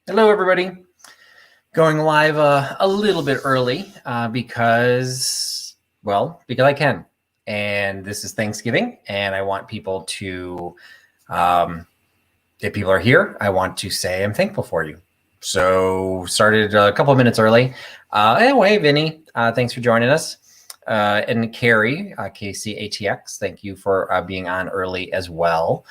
Hello, everybody. Going live a little bit early because I can. And this is Thanksgiving, and I want people to, if people are here, I want to say I'm thankful for you. So started a couple of minutes early. Hey, Vinny, thanks for joining us. And Carrie, KCATX, thank you for being on early as well.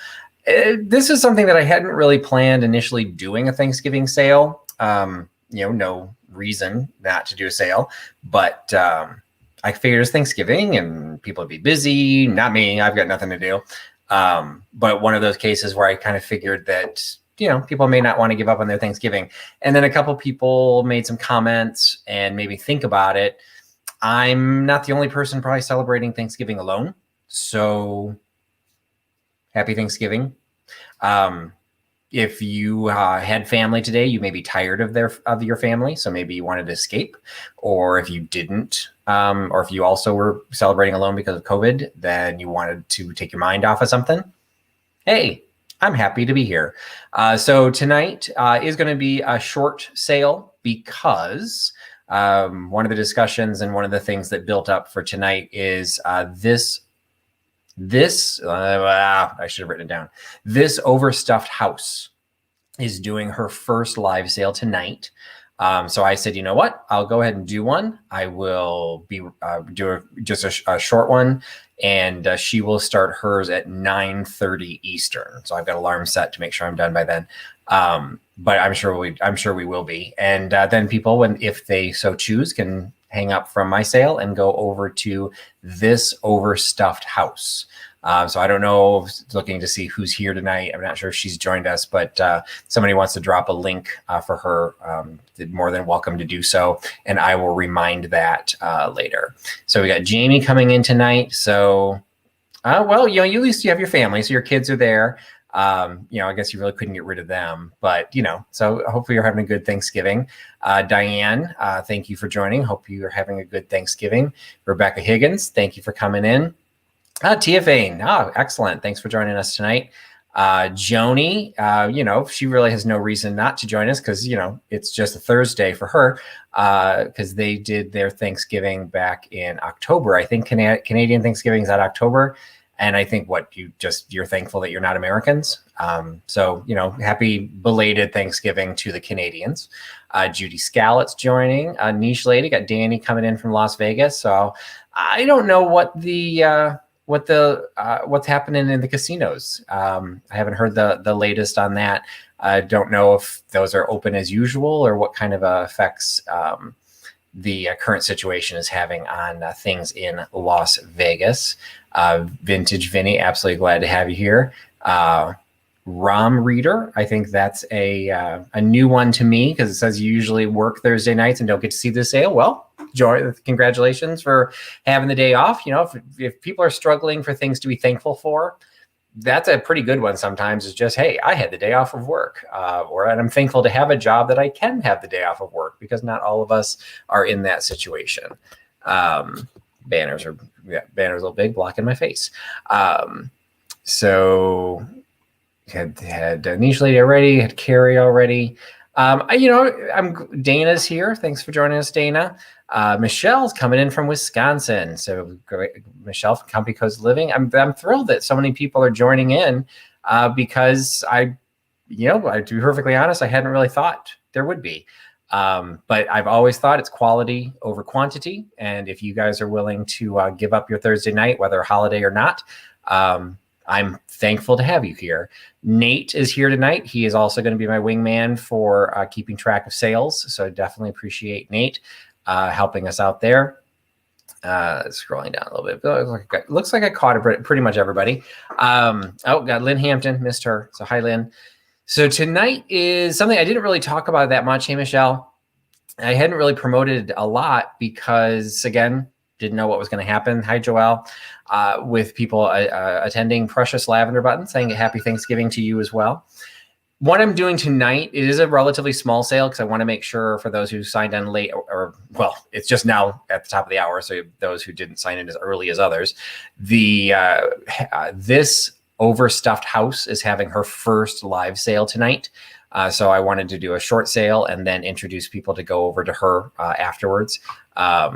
This is something that I hadn't really planned initially doing a Thanksgiving sale. No reason not to do a sale, but I figured it's Thanksgiving and people would be busy. Not me, I've got nothing to do. But one of those cases where I kind of figured that, people may not want to give up on their Thanksgiving. And then a couple people made some comments and made me think about it. I'm not the only person probably celebrating Thanksgiving alone. So happy Thanksgiving. If you had family today, you may be tired of your family, so maybe you wanted to escape. Or if you didn't, or if you also were celebrating alone because of COVID, then you wanted to take your mind off of something. Hey, I'm happy to be here. So tonight is going to be a short sale because one of the discussions and one of the things that built up for tonight is this. I should have written it down. ThisOverStuffedHouse is doing her first live sale tonight. So I said, you know what? I'll go ahead and do one. I will be just a short one, and she will start hers at 9:30 Eastern. So I've got alarm set to make sure I'm done by then. But I'm sure we will be. And then people, if they so choose, can hang up from my sale and go over to ThisOverStuffedHouse. So I don't know, looking to see who's here tonight. I'm not sure if she's joined us, but somebody wants to drop a link for her, more than welcome to do so. And I will remind that later. So we got Jamie coming in tonight. So, at least you have your family. So your kids are there. I guess you really couldn't get rid of them, but so hopefully you're having a good Thanksgiving. Diane, thank you for joining. Hope you're having a good Thanksgiving. Rebecca Higgins, thank you for coming in. Tia Fane, excellent. Thanks for joining us tonight. Joni, she really has no reason not to join us because, it's just a Thursday for her because they did their Thanksgiving back in October. I think Canadian Thanksgiving is at October. And I think you're thankful that you're not Americans. So, happy belated Thanksgiving to the Canadians. Judy Scallett's joining. Niche Lady, got Danny coming in from Las Vegas. So I don't know what's happening in the casinos. I haven't heard the latest on that. I don't know if those are open as usual or what kind of effects the current situation is having on things in Las Vegas. Vintage Vinny, absolutely glad to have you here. Rom Reader, I think that's a new one to me because it says you usually work Thursday nights and don't get to see the sale. Well, joy, congratulations for having the day off. If people are struggling for things to be thankful for, that's a pretty good one sometimes. Is just, hey, I had the day off of work, and I'm thankful to have a job that I can have the day off of work because not all of us are in that situation. Banners are a little big, blocking my face. So had Niche Lady already, had Carrie already. Dana's here. Thanks for joining us, Dana. Michelle's coming in from Wisconsin. So Michelle from Company Coast Living. I'm thrilled that so many people are joining in because I to be perfectly honest, I hadn't really thought there would be. But I've always thought it's quality over quantity. And if you guys are willing to give up your Thursday night, whether holiday or not, I'm thankful to have you here. Nate is here tonight. He is also going to be my wingman for keeping track of sales. So I definitely appreciate Nate helping us out there. Scrolling down a little bit. Looks like I caught pretty much everybody. Got Lynn Hampton, missed her. So hi, Lynn. So tonight is something I didn't really talk about that much. Hey, Michelle. I hadn't really promoted a lot because, again, didn't know what was going to happen. Hi, Joelle. With people attending. Precious Lavender Button saying happy Thanksgiving to you as well. What I'm doing tonight, it is a relatively small sale because I want to make sure for those who signed in late it's just now at the top of the hour. So those who didn't sign in as early as others, this Overstuffed House is having her first live sale tonight. So I wanted to do a short sale and then introduce people to go over to her afterwards. I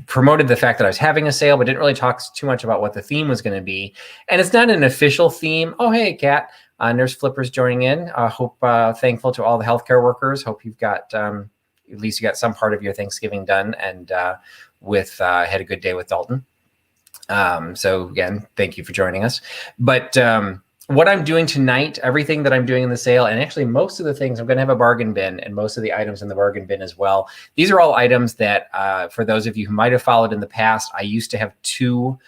promoted the fact that I was having a sale, but didn't really talk too much about what the theme was going to be. And it's not an official theme. Oh, hey, Kat, Nurse Flipper's joining in. Thankful to all the healthcare workers. Hope you've got, at least you got some part of your Thanksgiving done and had a good day with Dalton. So again, thank you for joining us. But what I'm doing tonight, everything that I'm doing in the sale, and actually most of the things, I'm going to have a bargain bin and most of the items in the bargain bin as well. These are all items that, for those of you who might have followed in the past, I used to have two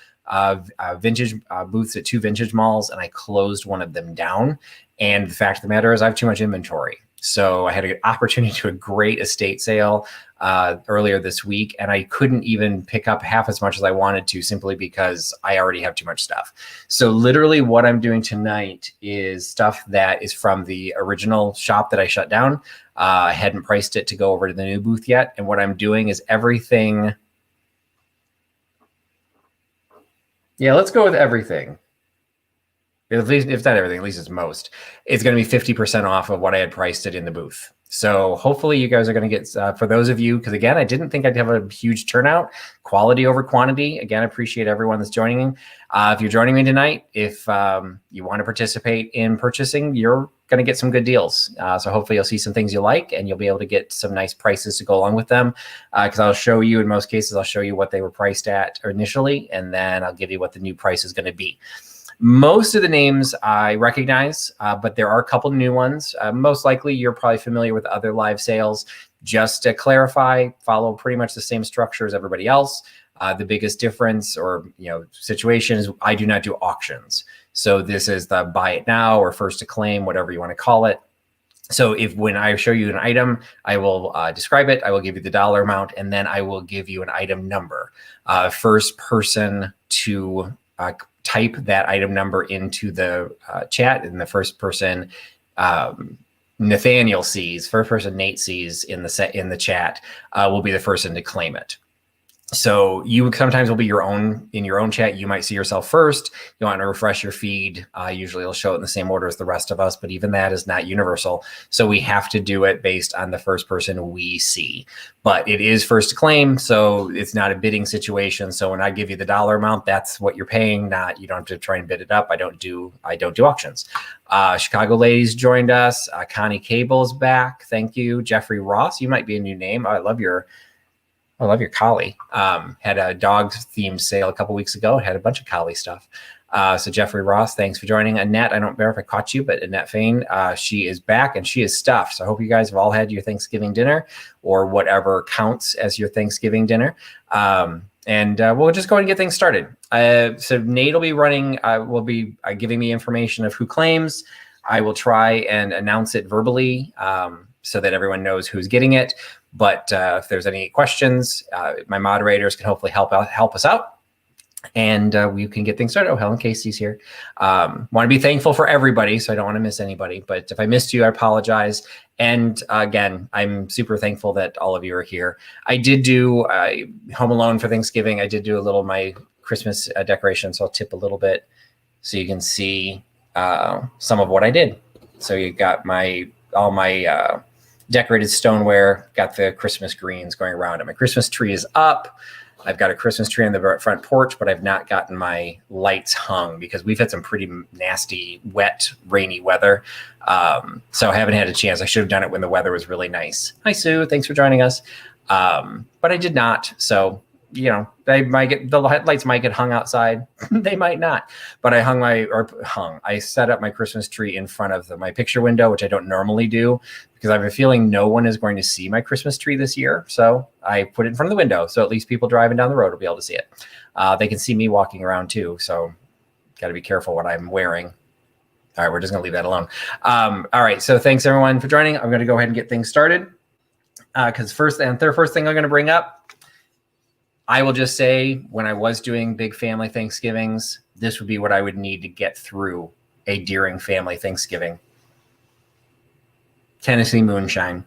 vintage booths at two vintage malls, and I closed one of them down. And the fact of the matter is I have too much inventory. So I had an opportunity to a great estate sale earlier this week, and I couldn't even pick up half as much as I wanted to simply because I already have too much stuff. So literally what I'm doing tonight is stuff that is from the original shop that I shut down. I hadn't priced it to go over to the new booth yet. And what I'm doing is everything. Yeah, let's go with everything. At least, if not everything, at least it's most. It's going to be 50% off of what I had priced it in the booth. So hopefully you guys are going to get, for those of you, because again, I didn't think I'd have a huge turnout, quality over quantity. Again, I appreciate everyone that's joining me. If you're joining me tonight, if you want to participate in purchasing, you're going to get some good deals. So hopefully you'll see some things you like and you'll be able to get some nice prices to go along with them. Because I'll show you, in most cases, I'll show you what they were priced at initially, and then I'll give you what the new price is going to be. Most of the names I recognize, but there are a couple new ones. Most likely you're probably familiar with other live sales. Just to clarify, follow pretty much the same structure as everybody else. The biggest difference or situation is I do not do auctions. So this is the buy it now or first to claim, whatever you want to call it. So when I show you an item, I will describe it. I will give you the dollar amount, and then I will give you an item number. First person to type that item number into the chat, and the first person Nathaniel sees, first person Nate sees in the chat will be the person to claim it. So you sometimes will be in your own chat. You might see yourself first. You want to refresh your feed. Usually it'll show it in the same order as the rest of us, but even that is not universal. So we have to do it based on the first person we see. But it is first to claim, so it's not a bidding situation. So when I give you the dollar amount, that's what you're paying. You don't have to try and bid it up. I don't do auctions. Chicago Ladies joined us. Connie Cable's back. Thank you. Jeffrey Ross, you might be a new name. I love your collie. Had a dog themed sale a couple weeks ago. Had a bunch of collie stuff. So Jeffrey Ross, thanks for joining. Annette, I don't know if I caught you, but Annette Fain, she is back and she is stuffed. So I hope you guys have all had your Thanksgiving dinner or whatever counts as your Thanksgiving dinner. And we'll just go ahead and get things started. So Nate will be running, will be giving me information of who claims. I will try and announce it verbally so that everyone knows who's getting it. But if there's any questions, my moderators can hopefully help us out, and we can get things started. Oh, Helen Casey's here. Want to be thankful for everybody, so I don't want to miss anybody. But if I missed you, I apologize. And again, I'm super thankful that all of you are here. I did do Home Alone for Thanksgiving. I did do a little of my Christmas decoration, so I'll tip a little bit so you can see some of what I did. So you got all my decorated stoneware, got the Christmas greens going around it. My Christmas tree is up. I've got a Christmas tree on the front porch, but I've not gotten my lights hung because we've had some pretty nasty, wet, rainy weather. So I haven't had a chance. I should have done it when the weather was really nice. Hi, Sue. Thanks for joining us. But I did not. So, the lights might get hung outside. They might not. But I set up my Christmas tree in front of my picture window, which I don't normally do because I have a feeling no one is going to see my Christmas tree this year. So I put it in front of the window. So at least people driving down the road will be able to see it. They can see me walking around too. So got to be careful what I'm wearing. All right, we're just going to leave that alone. All right, so thanks everyone for joining. I'm going to go ahead and get things started because first thing I'm going to bring up, I will just say when I was doing big family Thanksgivings, this would be what I would need to get through a Deering family Thanksgiving. Tennessee moonshine.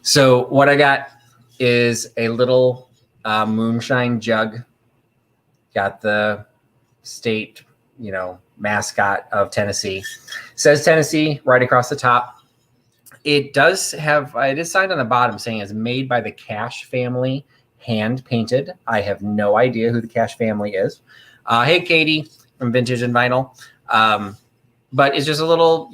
So what I got is a little moonshine jug. Got the state, mascot of Tennessee. It says Tennessee right across the top. It does have, it is signed on the bottom saying it's made by the Cash family, hand painted. I have no idea who the Cash family is. Hey, Katie from Vintage and Vinyl. But it's just a little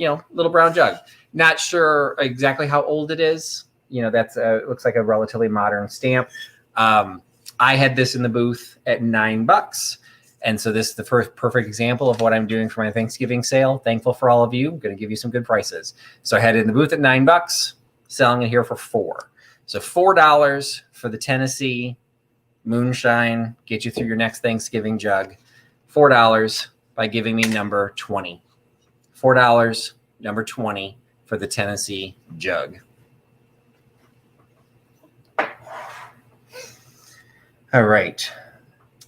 brown jug. Not sure exactly how old it is. That's it looks like a relatively modern stamp. I had this in the booth at $9. And so this is the first perfect example of what I'm doing for my Thanksgiving sale. Thankful for all of you. I'm going to give you some good prices. So I had it in the booth at $9, selling it here for $4. So $4 for the Tennessee Moonshine. Get you through your next Thanksgiving jug. $4 by giving me number 20. $4, number 20 for the Tennessee jug. All right.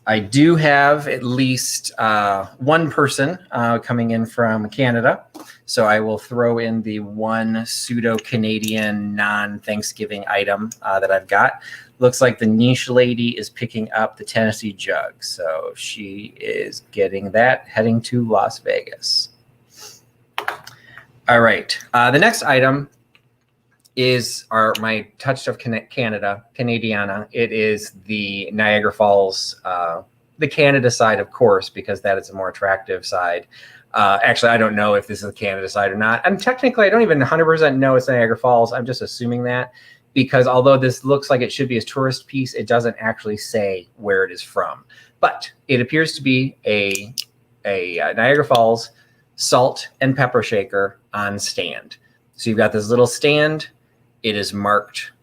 I do have at least one person coming in from Canada. So I will throw in the one pseudo-Canadian non-Thanksgiving item that I've got. Looks like the niche lady is picking up the Tennessee jug. So she is getting that, heading to Las Vegas. All right. The next item is my Touch of Canada, Canadiana. It is the Niagara Falls, the Canada side, of course, because that is a more attractive side. Actually, I don't know if this is the Canada side or not. And technically, I don't even 100% know it's Niagara Falls. I'm just assuming that because although this looks like it should be a tourist piece, it doesn't actually say where it is from. But it appears to be a Niagara Falls salt and pepper shaker on stand. So you've got this little stand. It is marked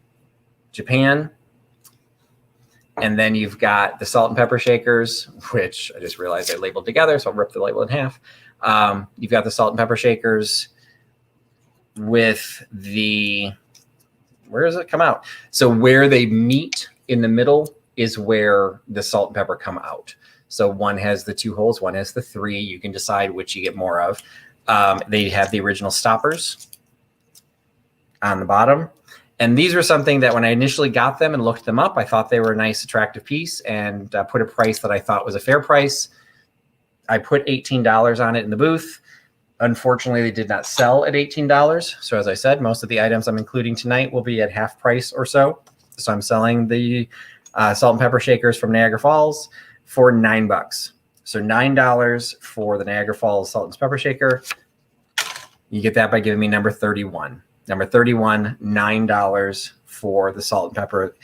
Japan. And then you've got the salt and pepper shakers, which I just realized I labeled together, so I'll rip the label in half. You've got the salt and pepper shakers with the, where does it come out? So where they meet in the middle is where the salt and pepper come out. So one has the 2 holes, one has the 3. You can decide which you get more of. They have the original stoppers on the bottom. And these were something that when I initially got them and looked them up, I thought they were a nice, attractive piece and put a price that I thought was a fair price. I put $18 on it in the booth. Unfortunately, they did not sell at $18. So as I said, most of the items I'm including tonight will be at half price or so. So I'm selling the salt and pepper shakers from Niagara Falls for $9. So $9 for the Niagara Falls salt and pepper shaker. You get that by giving me number 31. Number 31, $9 for the salt and pepper.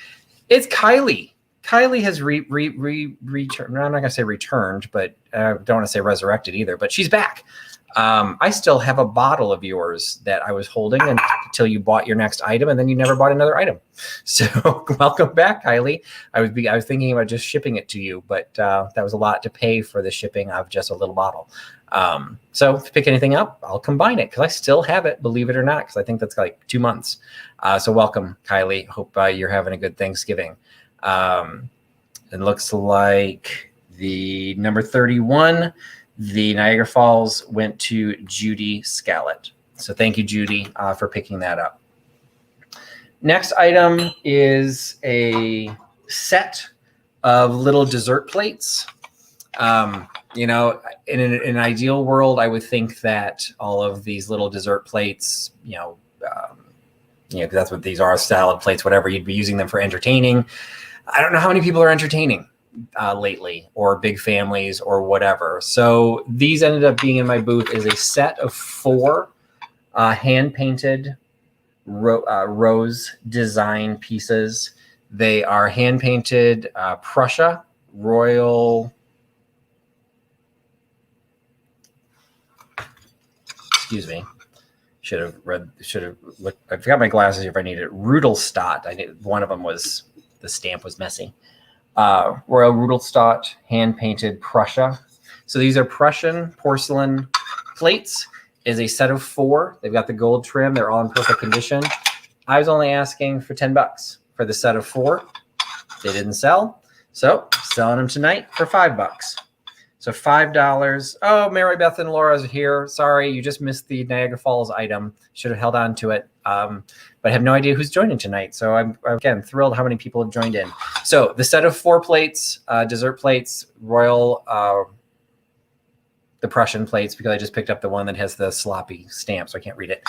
It's Kylie. Kylie has returned. I'm not going to say returned, but I don't want to say resurrected either, but she's back. I still have a bottle of yours that I was holding until you bought your next item, and then you never bought another item. So welcome back, Kylie. I was thinking about just shipping it to you, but that was a lot to pay for the shipping of just a little bottle. So if you pick anything up, I'll combine it because I still have it, believe it or not, because I think that's like 2 months. So welcome, Kylie. Hope you're having a good Thanksgiving. It looks like the number 31, the Niagara Falls, went to Judy Scallett. So thank you, Judy, for picking that up. Next item is a set of little dessert plates. In an ideal world, I would think that all of these little dessert plates, because that's what these are, salad plates, whatever, you'd be using them for entertaining. I don't know how many people are entertaining lately, or big families or whatever. So these ended up being in my booth is a set of 4 hand-painted rose design pieces. They are hand-painted Prussia Royal. Excuse me. Should have looked. I forgot my glasses here if I needed it. Rudelstadt. One of them was, the stamp was messy. Royal Rudelstadt hand-painted Prussia. So these are Prussian porcelain plates. Is a set of 4. They've got the gold trim. They're all in perfect condition. I was only asking for $10 for the set of 4. They didn't sell. So selling them tonight for $5. So $5. Oh, Mary Beth and Laura's here. Sorry, you just missed the Niagara Falls item. Should have held on to it. But I have no idea who's joining tonight. So I'm, again, thrilled how many people have joined in. So the set of 4 plates, dessert plates, Royal, the Prussian plates because I just picked up the one that has the sloppy stamp, so I can't read it.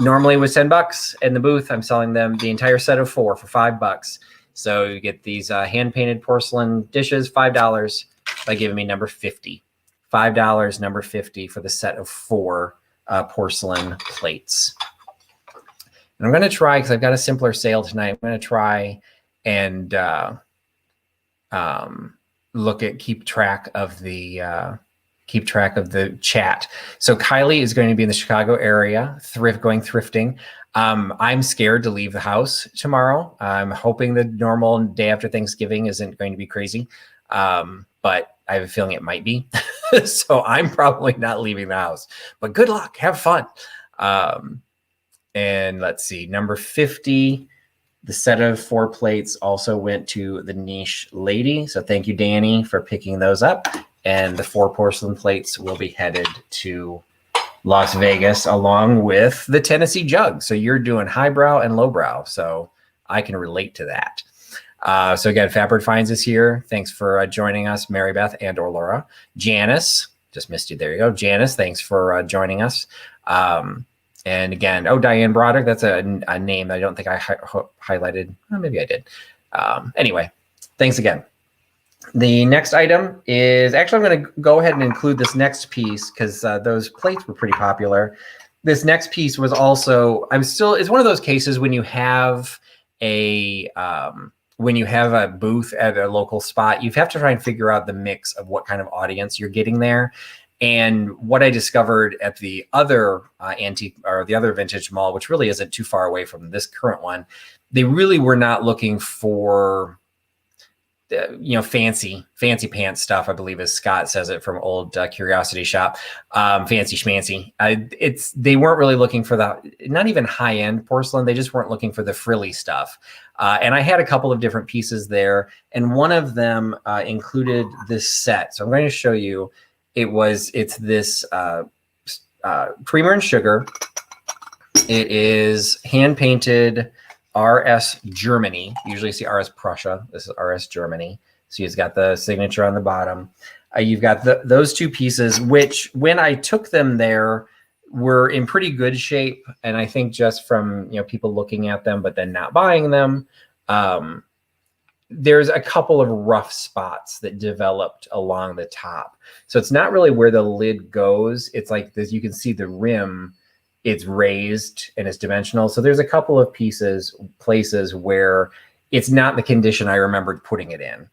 Normally it was $10 in the booth. I'm selling them the entire set of 4 for $5. So you get these hand-painted porcelain dishes, $5 by giving me number 50. $5, number 50 for the set of 4 porcelain plates. And I'm going to try, because I've got a simpler sale tonight, I'm going to try and keep track of the chat. So Kylie is going to be in the Chicago area, going thrifting. I'm scared to leave the house tomorrow. I'm hoping the normal day after Thanksgiving isn't going to be crazy, but I have a feeling it might be. So I'm probably not leaving the house. But good luck, have fun. And let's see, number 50. The set of 4 plates also went to the Niche Lady. So thank you, Danny, for picking those up. And the 4 porcelain plates will be headed to Las Vegas along with the Tennessee Jug. So you're doing highbrow and lowbrow. So I can relate to that. So again, Fabric Finds is here. Thanks for joining us, Mary Beth and or Laura. Janice, just missed you. There you go. Janice, thanks for joining us. And again, Diane Broderick, that's a name that I don't think I highlighted. Well, maybe I did. Anyway, thanks again. The next item is, actually, I'm going to go ahead and include this next piece because those plates were pretty popular. This next piece was also, it's one of those cases when you have a booth at a local spot, you have to try and figure out the mix of what kind of audience you're getting there. And what I discovered at the other antique or the other vintage mall, which really isn't too far away from this current one, they really were not looking for, fancy pants stuff, I believe, as Scott says it from Old Curiosity Shop, fancy schmancy. They weren't really looking for not even high end porcelain. They just weren't looking for the frilly stuff. And I had a couple of different pieces there, and one of them included this set. So I'm going to show you. It's this Creamer and Sugar. It is hand painted RS Germany. Usually you see RS Prussia. This is RS Germany. So you've got the signature on the bottom. You've got those 2 pieces, which when I took them there were in pretty good shape. And I think just from people looking at them, but then not buying them, there's a couple of rough spots that developed along the top. So it's not really where the lid goes. It's like this, you can see the rim, it's raised and it's dimensional. So there's a couple of places where it's not the condition I remembered putting it in.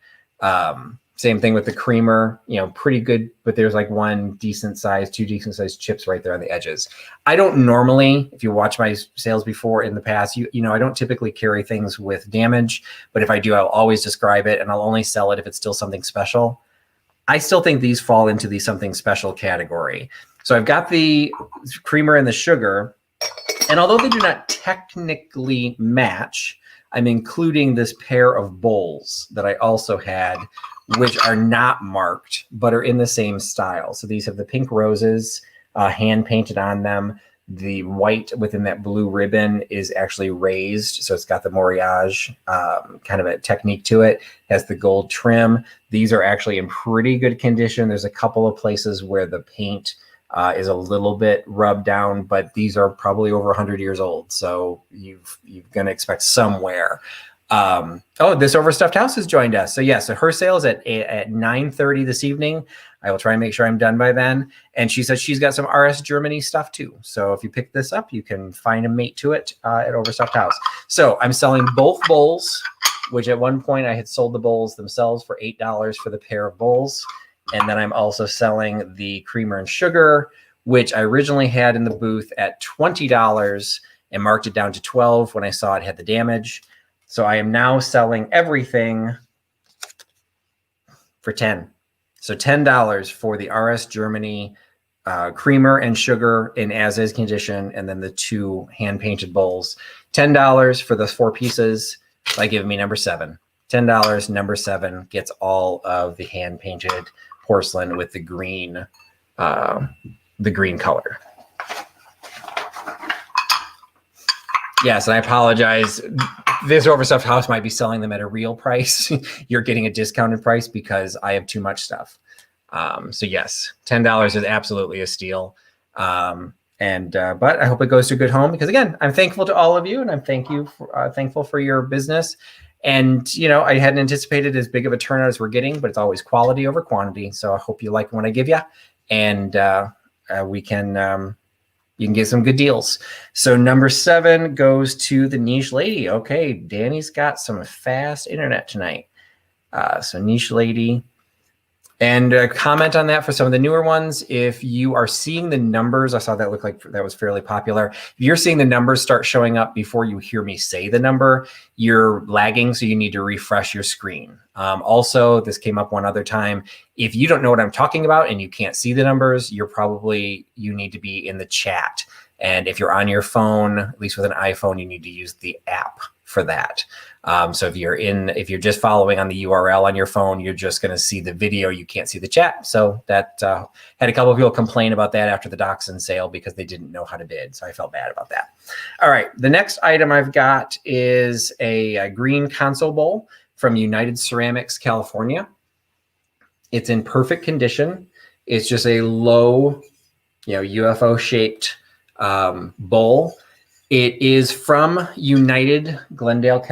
Same thing with the Creamer, pretty good, but there's like 2 decent sized chips right there on the edges. I don't normally, if you watch my sales before in the past, I don't typically carry things with damage, but if I do, I'll always describe it and I'll only sell it if it's still something special. I still think these fall into the something special category. So I've got the Creamer and the Sugar, and although they do not technically match, I'm including this pair of bowls that I also had, which are not marked, but are in the same style. So these have the pink roses hand painted on them. The white within that blue ribbon is actually raised. So it's got the moirage kind of a technique to it. Has the gold trim. These are actually in pretty good condition. There's a couple of places where the paint is a little bit rubbed down, but these are probably over 100 years old. So you're going to expect some wear. This Overstuffed House has joined us. So yeah, so her sale is at 9:30 this evening. I will try and make sure I'm done by then. And she says she's got some RS Germany stuff too. So if you pick this up, you can find a mate to it at Overstuffed House. So I'm selling both bowls, which at one point I had sold the bowls themselves for $8 for the pair of bowls. And then I'm also selling the Creamer and Sugar, which I originally had in the booth at $20 and marked it down to $12 when I saw it had the damage. So I am now selling everything for $10. So $10 for the RS Germany Creamer and Sugar in as-is condition, and then the 2 hand-painted bowls. $10 for those 4 pieces by giving me number 7. $10, number 7 gets all of the hand-painted porcelain with the green color. Yes, and I apologize. This Overstuffed House might be selling them at a real price. You're getting a discounted price because I have too much stuff. So yes, $10 is absolutely a steal. But I hope it goes to a good home, because again, I'm thankful to all of you, and I'm thankful for your business. And I hadn't anticipated as big of a turnout as we're getting, but it's always quality over quantity. So I hope you like what I give you, and you can get some good deals. So number 7 goes to the Niche Lady. Okay, Danny's got some fast internet tonight. So Niche Lady. And comment on that for some of the newer ones. If you are seeing the numbers, I saw that looked like that was fairly popular. If you're seeing the numbers start showing up before you hear me say the number, you're lagging, so you need to refresh your screen. Also, this came up one other time. If you don't know what I'm talking about and you can't see the numbers, you need to be in the chat. And if you're on your phone, at least with an iPhone, you need to use the app for that. So if you're just following on the URL on your phone, you're just going to see the video. You can't see the chat. So that had a couple of people complain about that after the Dachshund sale because they didn't know how to bid. So I felt bad about that. All right. The next item I've got is a green console bowl from United Ceramics, California. It's in perfect condition. It's just a low, UFO shaped bowl. It is from United Glendale,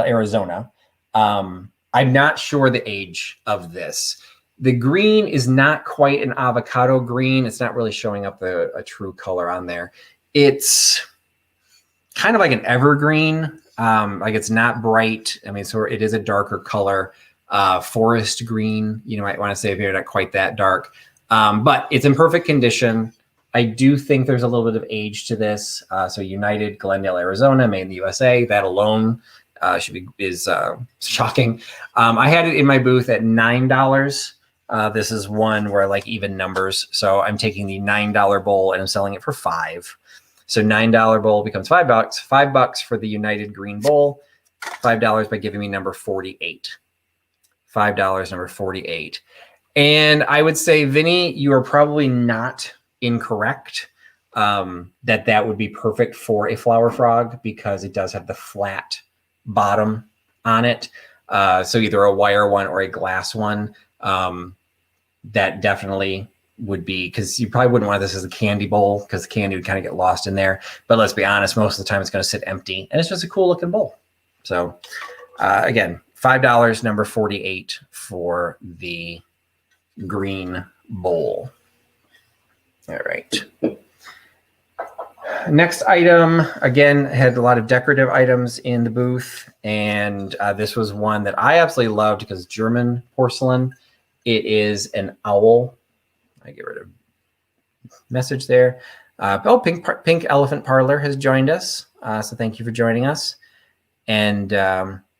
Arizona. I'm not sure the age of this. The green is not quite an avocado green. It's not really showing up a true color on there. It's kind of like an evergreen. Like it's not bright. I mean, so it is a darker color, forest green. You might want to say if you're not quite that dark, but it's in perfect condition. I do think there's a little bit of age to this. So United, Glendale, Arizona, made in the USA. That alone is shocking. I had it in my booth at $9. This is one where I like even numbers. So I'm taking the $9 bowl and I'm selling it for $5. So $9 bowl becomes $5. $5 for the United green bowl. $5 by giving me number 48. $5, number 48. And I would say, Vinny, you are probably not incorrect that would be perfect for a flower frog because it does have the flat bottom on it. So either a wire one or a glass one. That definitely would be, because you probably wouldn't want this as a candy bowl because the candy would kind of get lost in there. But let's be honest, most of the time it's going to sit empty and it's just a cool looking bowl. So again, $5, number 48 for the green bowl. All right. Next item, again, had a lot of decorative items in the booth. And this was one that I absolutely loved because German porcelain. It is an owl. I get rid of message there. Pink Elephant Parlor has joined us. So thank you for joining us. And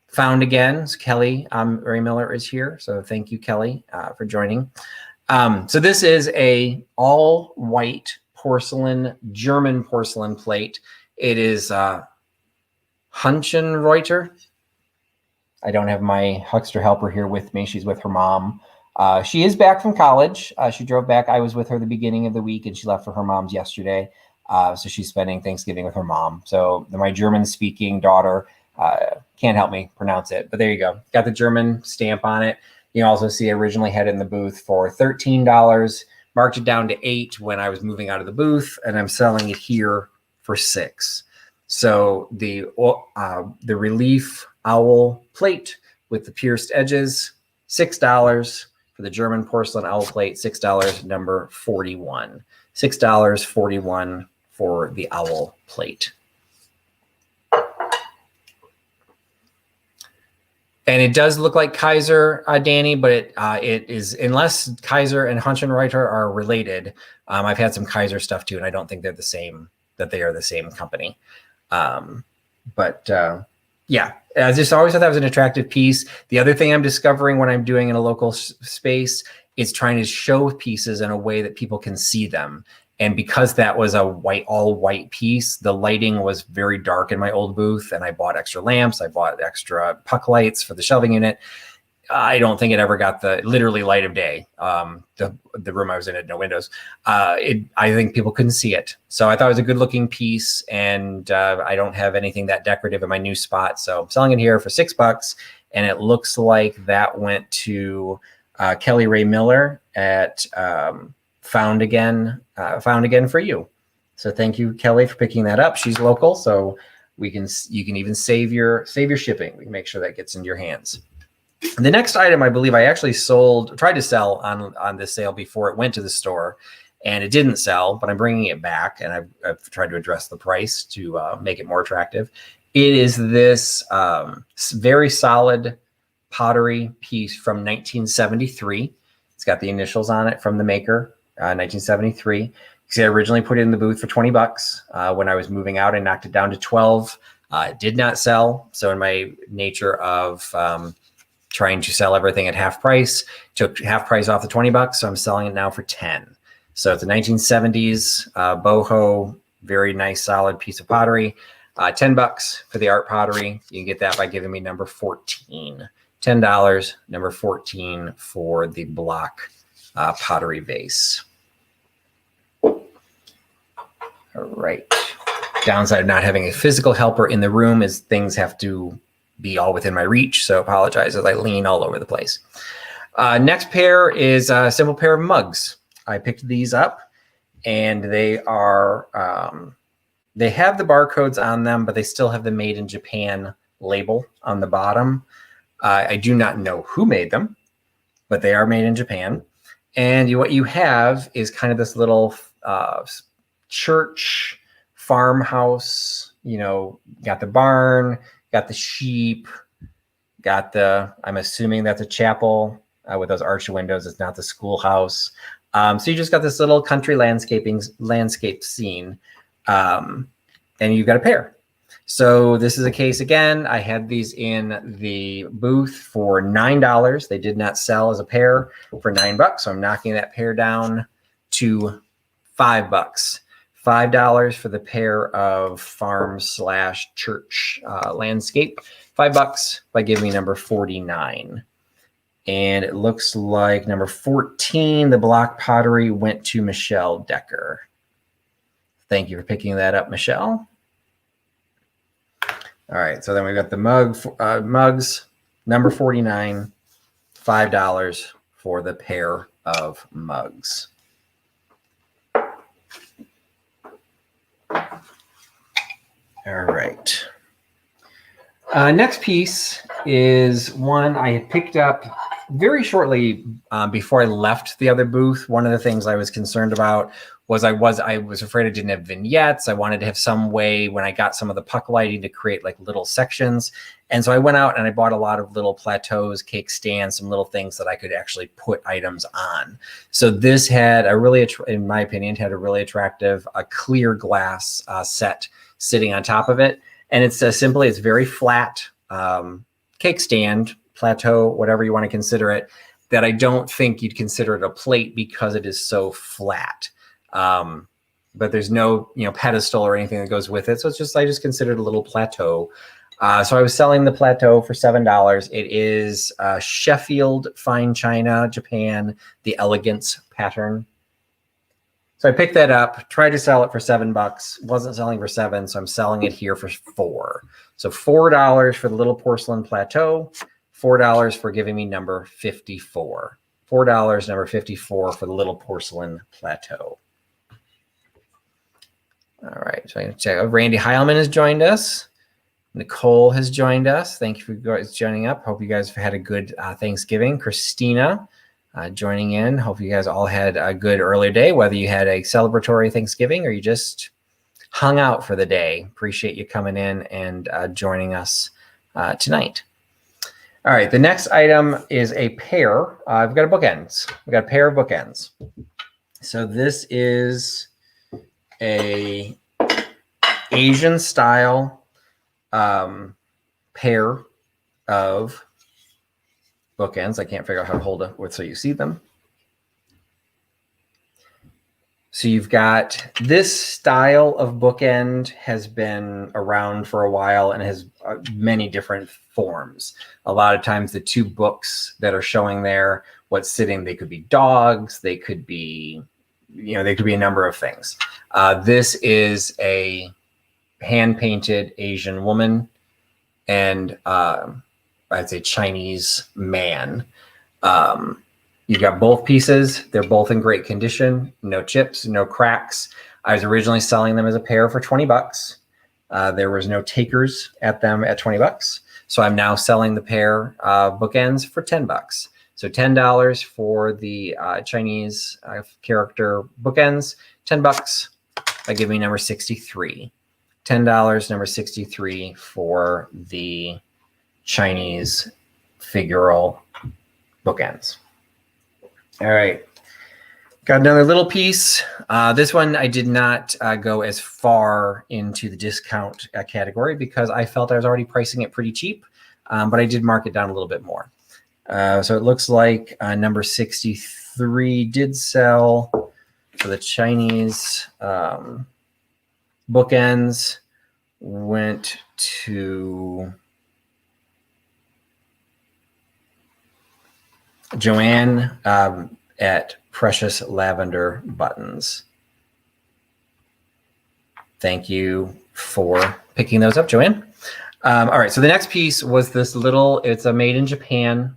found again, Kelly Ray Miller is here. So thank you, Kelly, for joining. So this is a all white porcelain, German porcelain plate. It is Hunchenreuter. I don't have my huckster helper here with me. She's with her mom. She is back from college. She drove back. I was with her the beginning of the week and she left for her mom's yesterday. So she's spending Thanksgiving with her mom. So my German speaking daughter can't help me pronounce it, but there you go. Got the German stamp on it. You can also see I originally had it in the booth for $13, marked it down to $8 when I was moving out of the booth, and I'm selling it here for $6. So the relief owl plate with the pierced edges, $6 for the German porcelain owl plate, $6, number 41. $6.41 for the owl plate. And it does look like Kaiser, Danny, but it is, unless Kaiser and Hunchenreuter are related. I've had some Kaiser stuff too, and I don't think they're the same, that they are the same company. Yeah, I just always thought that was an attractive piece. The other thing I'm discovering when I'm doing in a local space is trying to show pieces in a way that people can see them. And because that was a all white piece, the lighting was very dark in my old booth, and I bought extra lamps. I bought extra puck lights for the shelving unit. I don't think it ever got the literally light of day. The room I was in had no windows. I think people couldn't see it. So I thought it was a good looking piece, and I don't have anything that decorative in my new spot. So I'm selling it here for $6, and it looks like that went to Kelly Ray Miller at Found Again for You. So thank you, Kelly, for picking that up. She's local, so you can even save your shipping. We can make sure that gets into your hands. The next item, I believe I actually tried to sell on this sale before it went to the store, and it didn't sell, but I'm bringing it back, and I've tried to address the price to make it more attractive. It is this very solid pottery piece from 1973. It's got the initials on it from the maker, 1973. See, I originally put it in the booth for $20. When I was moving out, I knocked it down to 12. It did not sell. So in my nature of trying to sell everything at half price, took half price off the $20. So I'm selling it now for 10. So it's a 1970s boho, very nice, solid piece of pottery. $10 for the art pottery. You can get that by giving me number 14. $10, number 14 for the block pottery vase. All right. Downside of not having a physical helper in the room is things have to be all within my reach. So apologize as I lean all over the place. Next pair is a simple pair of mugs. I picked these up, and they are they have the barcodes on them, but they still have the Made in Japan label on the bottom. I do not know who made them, but they are made in Japan. And what you have is kind of this little church farmhouse, got the barn, got the sheep, got I'm assuming that's a chapel with those arched windows. It's not the schoolhouse. So you just got this little country landscape scene, and you've got a pair. So this is a case again. I had these in the booth for $9. They did not sell as a pair for $9. So I'm knocking that pair down to $5. $5 for the pair of farm/church landscape. $5 by giving me number 49. And it looks like number 14, the block pottery, went to Michelle Decker. Thank you for picking that up, Michelle. All right, so then we've got the mugs, number 49, $5 for the pair of mugs. All right. Next piece is one I had picked up very shortly before I left the other booth. One of the things I was concerned about was I was afraid I didn't have vignettes. I wanted to have some way when I got some of the puck lighting to create like little sections. And so I went out and I bought a lot of little plateaus, cake stands, some little things that I could actually put items on. So this had a really, in my opinion, had a really attractive clear glass set sitting on top of it. And it's simply, it's very flat cake stand, plateau, whatever you want to consider it, that I don't think you'd consider it a plate because it is so flat. But there's no, pedestal or anything that goes with it. So it's just, I just considered a little plateau. So I was selling the plateau for $7. It is Sheffield Fine China, Japan, the Elegance pattern. So I picked that up, tried to sell it for $7, wasn't selling for $7, so I'm selling it here for $4. So $4 for the little porcelain plateau, $4 for giving me number 54. $4, number 54 for the little porcelain plateau. All right, so I'm going to check out. Randy Heilman has joined us. Nicole has joined us. Thank you for guys joining up. Hope you guys have had a good Thanksgiving. Christina joining in. Hope you guys all had a good earlier day, whether you had a celebratory Thanksgiving or you just hung out for the day. Appreciate you coming in and joining us tonight. All right, the next item is a pair. I've got a bookends. We've got a pair of bookends. So this is a Asian style pair of bookends. I can't figure out how to hold it so you see them. So you've got this style of bookend has been around for a while and has many different forms. A lot of times the two books that are showing there, what's sitting, they could be dogs, they could be, they could be a number of things. This is a hand-painted Asian woman and I'd say Chinese man. You've got both pieces. They're both in great condition. No chips, no cracks. I was originally selling them as a pair for 20 bucks. There was no takers at them at 20 bucks. So I'm now selling the pair bookends for 10 bucks. So $10 for the Chinese character bookends, 10 bucks. That gives me number 63. $10, number 63 for the Chinese figural bookends. All right. Got another little piece. This one I did not go as far into the discount category because I felt I was already pricing it pretty cheap, but I did mark it down a little bit more. So it looks like number 63 did sell for the Chinese bookends, went to Joanne at Precious Lavender Buttons. Thank you for picking those up, Joanne. All right, so the next piece was this little, it's a made in Japan,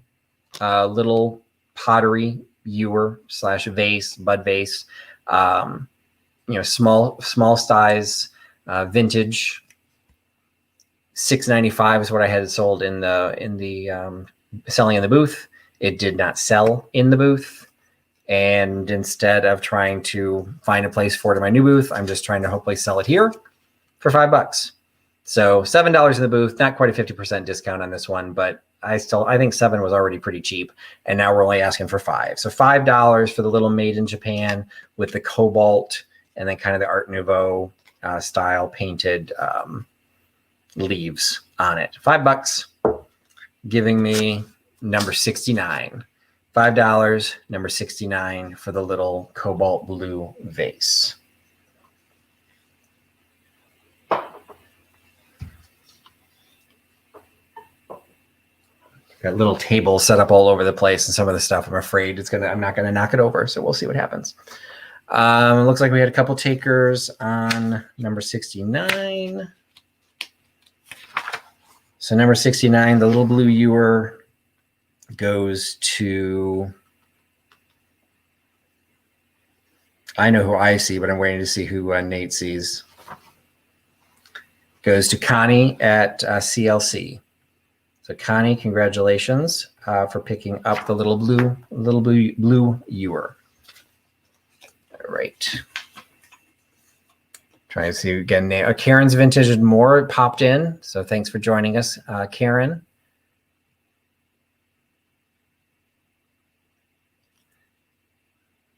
little pottery ewer / vase, bud vase, small size, vintage. $6.95 is what I had sold in the selling in the booth. It did not sell in the booth. And instead of trying to find a place for it in my new booth, I'm just trying to hopefully sell it here for $5. So $7 in the booth, not quite a 50% discount on this one, but I think $7 was already pretty cheap. And now we're only asking for $5. So $5 for the little made in Japan with the cobalt and then kind of the Art Nouveau style painted leaves on it. $5, giving me number 69. $5, number 69 for the little cobalt blue vase. Got little tables set up all over the place, and some of the stuff I'm afraid I'm not gonna knock it over. So we'll see what happens. Looks like we had a couple takers on number 69. So number 69, the little blue ewer, goes to, I know who I see, but I'm waiting to see who Nate sees. Goes to Connie at CLC. So Connie, congratulations for picking up the little blue ewer. All right. Trying to see again. Karen's Vintage and More popped in, so thanks for joining us, Karen.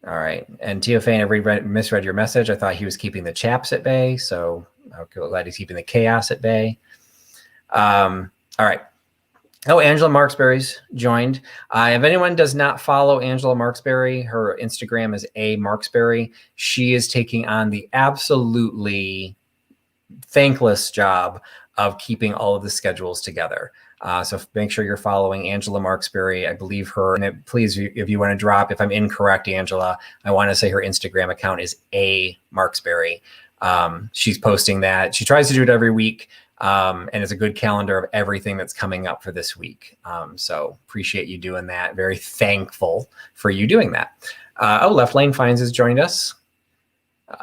All right, and Teofane, I misread your message. I thought he was keeping the chaps at bay, so I'm glad he's keeping the chaos at bay. All right. Oh, Angela Marksberry's joined. If anyone does not follow Angela Marksberry, her Instagram is @Marksberry. She is taking on the absolutely thankless job of keeping all of the schedules together. So make sure you're following Angela Marksberry. I believe her, and please, if you want to drop, if I'm incorrect, Angela, I want to say her Instagram account is @Marksberry. She's posting that. She tries to do it every week. And it's a good calendar of everything that's coming up for this week. So appreciate you doing that. Very thankful for you doing that. Left Lane Finds has joined us.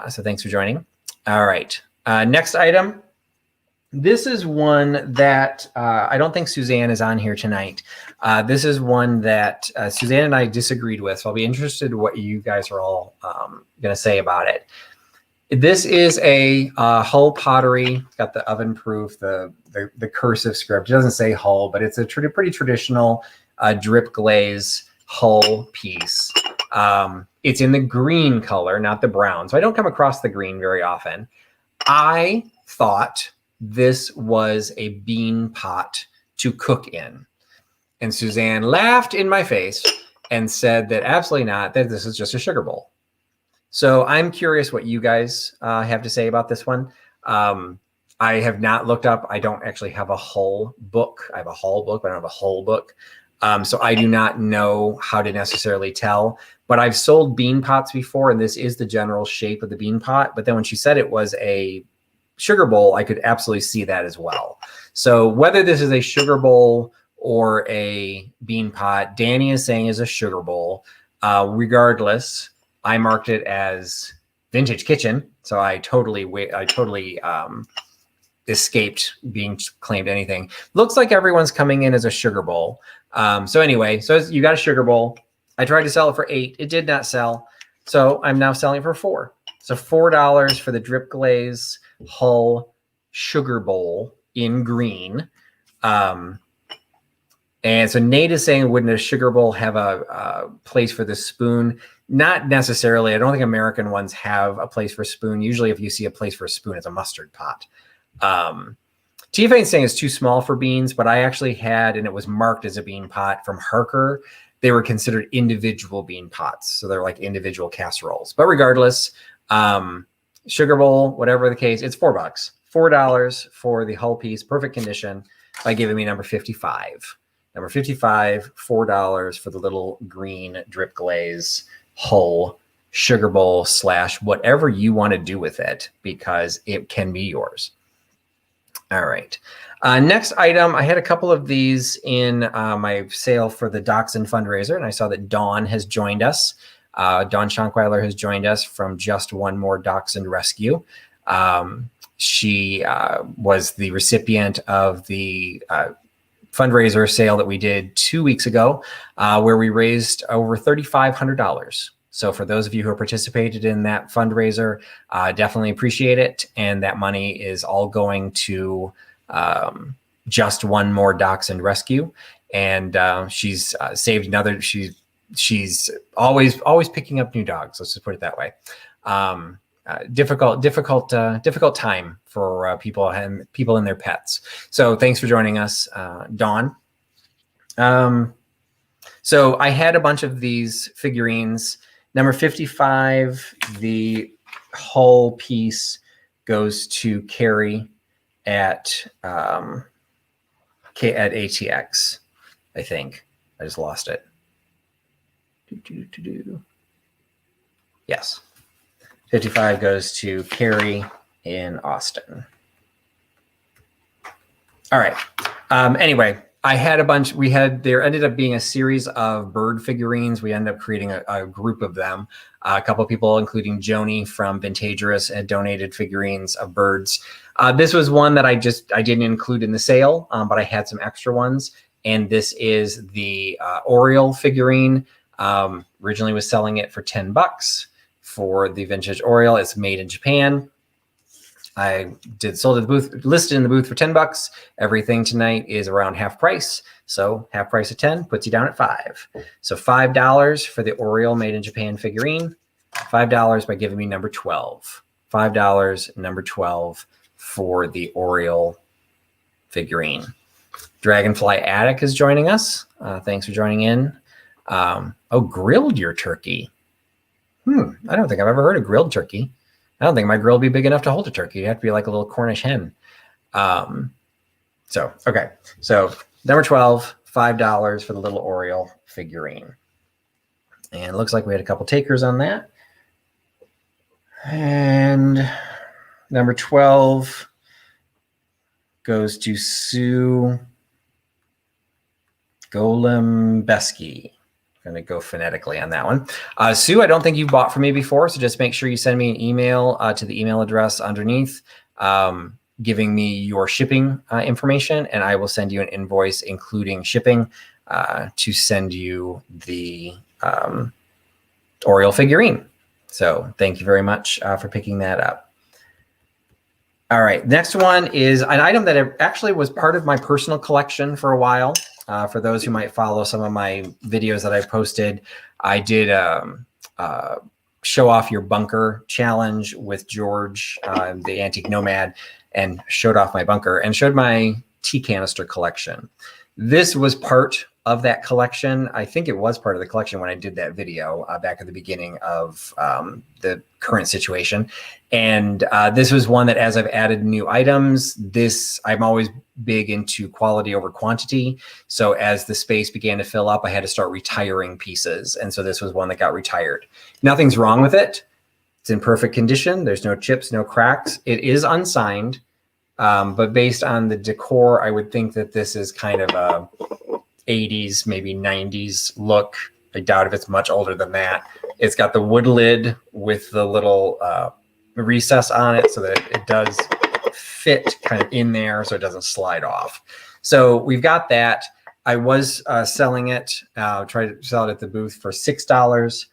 So thanks for joining. All right. Next item. This is one that I don't think Suzanne is on here tonight. This is one that Suzanne and I disagreed with. So I'll be interested in what you guys are all going to say about it. This is a Hull pottery. It's got the oven proof, the cursive script. It doesn't say Hull, but it's a pretty traditional drip glaze Hull piece. It's in the green color, not the brown. So I don't come across the green very often. I thought this was a bean pot to cook in. And Suzanne laughed in my face and said that absolutely not, that this is just a sugar bowl. So I'm curious what you guys have to say about this one. I have not looked up. I don't actually have a Hull book. I have a Hull book, but I don't have a Hull book. So I do not know how to necessarily tell. But I've sold bean pots before, and this is the general shape of the bean pot. But then when she said it was a sugar bowl, I could absolutely see that as well. So whether this is a sugar bowl or a bean pot. Danny is saying is a sugar bowl. Regardless, I marked it as vintage kitchen, so I totally escaped being claimed anything. Looks like everyone's coming in as a sugar bowl. So anyway, so you got a sugar bowl. I tried to sell it for $8. It did not sell. So I'm now selling it for $4. So $4 for the drip glaze Hull sugar bowl in green. And so Nate is saying, wouldn't a sugar bowl have a place for the spoon? Not necessarily. I don't think American ones have a place for spoon. Usually if you see a place for a spoon, it's a mustard pot. Tiffany's saying it's too small for beans, but I actually had, and it was marked as a bean pot from Harker. They were considered individual bean pots. So they're like individual casseroles. But regardless, sugar bowl, whatever the case, it's $4. $4 for the Hull piece, perfect condition, by giving me number 55. Number 55, $4 for the little green drip glaze Hull sugar bowl / whatever you want to do with it, because it can be yours. All right. Next item, I had a couple of these in my sale for the Dachshund fundraiser, and I saw that Dawn has joined us. Dawn Schonkweiler has joined us from Just One More Dachshund Rescue. She was the recipient of the fundraiser sale that we did 2 weeks ago, where we raised over $3,500. So for those of you who participated in that fundraiser, definitely appreciate it. And that money is all going to Just One More Dachshund Rescue. And she's saved another. She's always picking up new dogs. Let's just put it that way. Difficult time for people and their pets. So thanks for joining us, Dawn. So I had a bunch of these figurines. Number 55, the Hull piece goes to Carrie at ATX. I think I just lost it. Yes. 55 goes to Carrie in Austin. All right. Anyway, I had a bunch. There ended up being a series of bird figurines. We ended up creating a group of them. A couple of people, including Joni from Vintagerous, had donated figurines of birds. This was one that I didn't include in the sale, but I had some extra ones. And this is the Oriole figurine. Originally was selling it for $10 for the vintage Oriole. It's made in Japan. I sold at the booth, listed in the booth for $10. Everything tonight is around half price. So half price of 10 puts you down at $5. So $5 for the Oriole made in Japan figurine. $5 by giving me number 12. $5, number 12 for the Oriole figurine. Dragonfly Attic is joining us. Thanks for joining in. Grilled your turkey. I don't think I've ever heard of grilled turkey. I don't think my grill would be big enough to hold a turkey. It'd have to be like a little Cornish hen. Okay. So number 12, $5 for the little Oriole figurine. And it looks like we had a couple takers on that. And number 12 goes to Sue Golembeski. Going to go phonetically on that one. Sue, I don't think you've bought from me before, so just make sure you send me an email to the email address underneath, giving me your shipping information, and I will send you an invoice including shipping to send you the Oriole figurine. So thank you very much for picking that up. All right, next one is an item that actually was part of my personal collection for a while. For those who might follow some of my videos that I posted, I did show off your bunker challenge with George, the Antique Nomad, and showed off my bunker and showed my tea canister collection. This was part of that collection. I think it was part of the collection when I did that video back at the beginning of the current situation. And this was one that as I've added new items, I'm always big into quality over quantity. So as the space began to fill up, I had to start retiring pieces. And so this was one that got retired. Nothing's wrong with it. It's in perfect condition. There's no chips, no cracks. It is unsigned. But based on the decor, I would think that this is kind of 80s, maybe 90s look. I doubt if it's much older than that. It's got the wood lid with the little recess on it so that it does fit kind of in there so it doesn't slide off. So we've got that. I was selling it, tried to sell it at the booth for $6.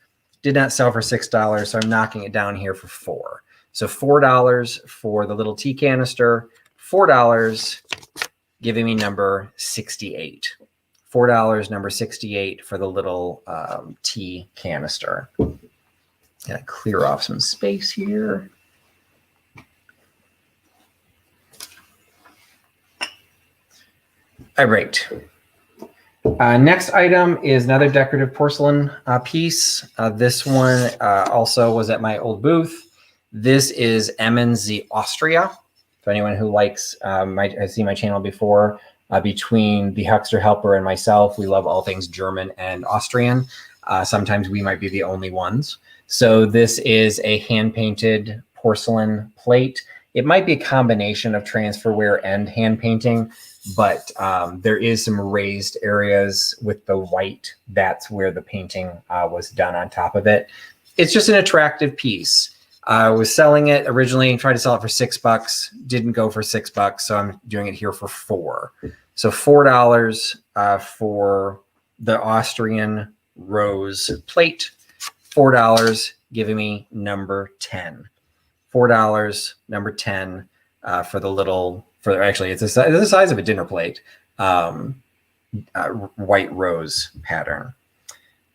Did not sell for $6, so I'm knocking it down here for $4. So $4 for the little tea canister, $4 giving me number 68. $4, number 68 for the little tea canister. Gotta clear off some space here. All right. Next item is another decorative porcelain piece. This one also was at my old booth. This is M&Z Austria. For anyone who likes, has seen my channel before, between the Huckster Helper and myself, we love all things German and Austrian. Sometimes we might be the only ones. So this is a hand-painted porcelain plate. It might be a combination of transferware and hand painting, but there is some raised areas with the white. That's where the painting was done on top of it. It's just an attractive piece. I was selling it originally, tried to sell it for $6, didn't go for $6, so I'm doing it here for $4. So $4 for the Austrian rose plate, $4 giving me number 10. $4, number 10 for the little, actually it's the size of a dinner plate, white rose pattern.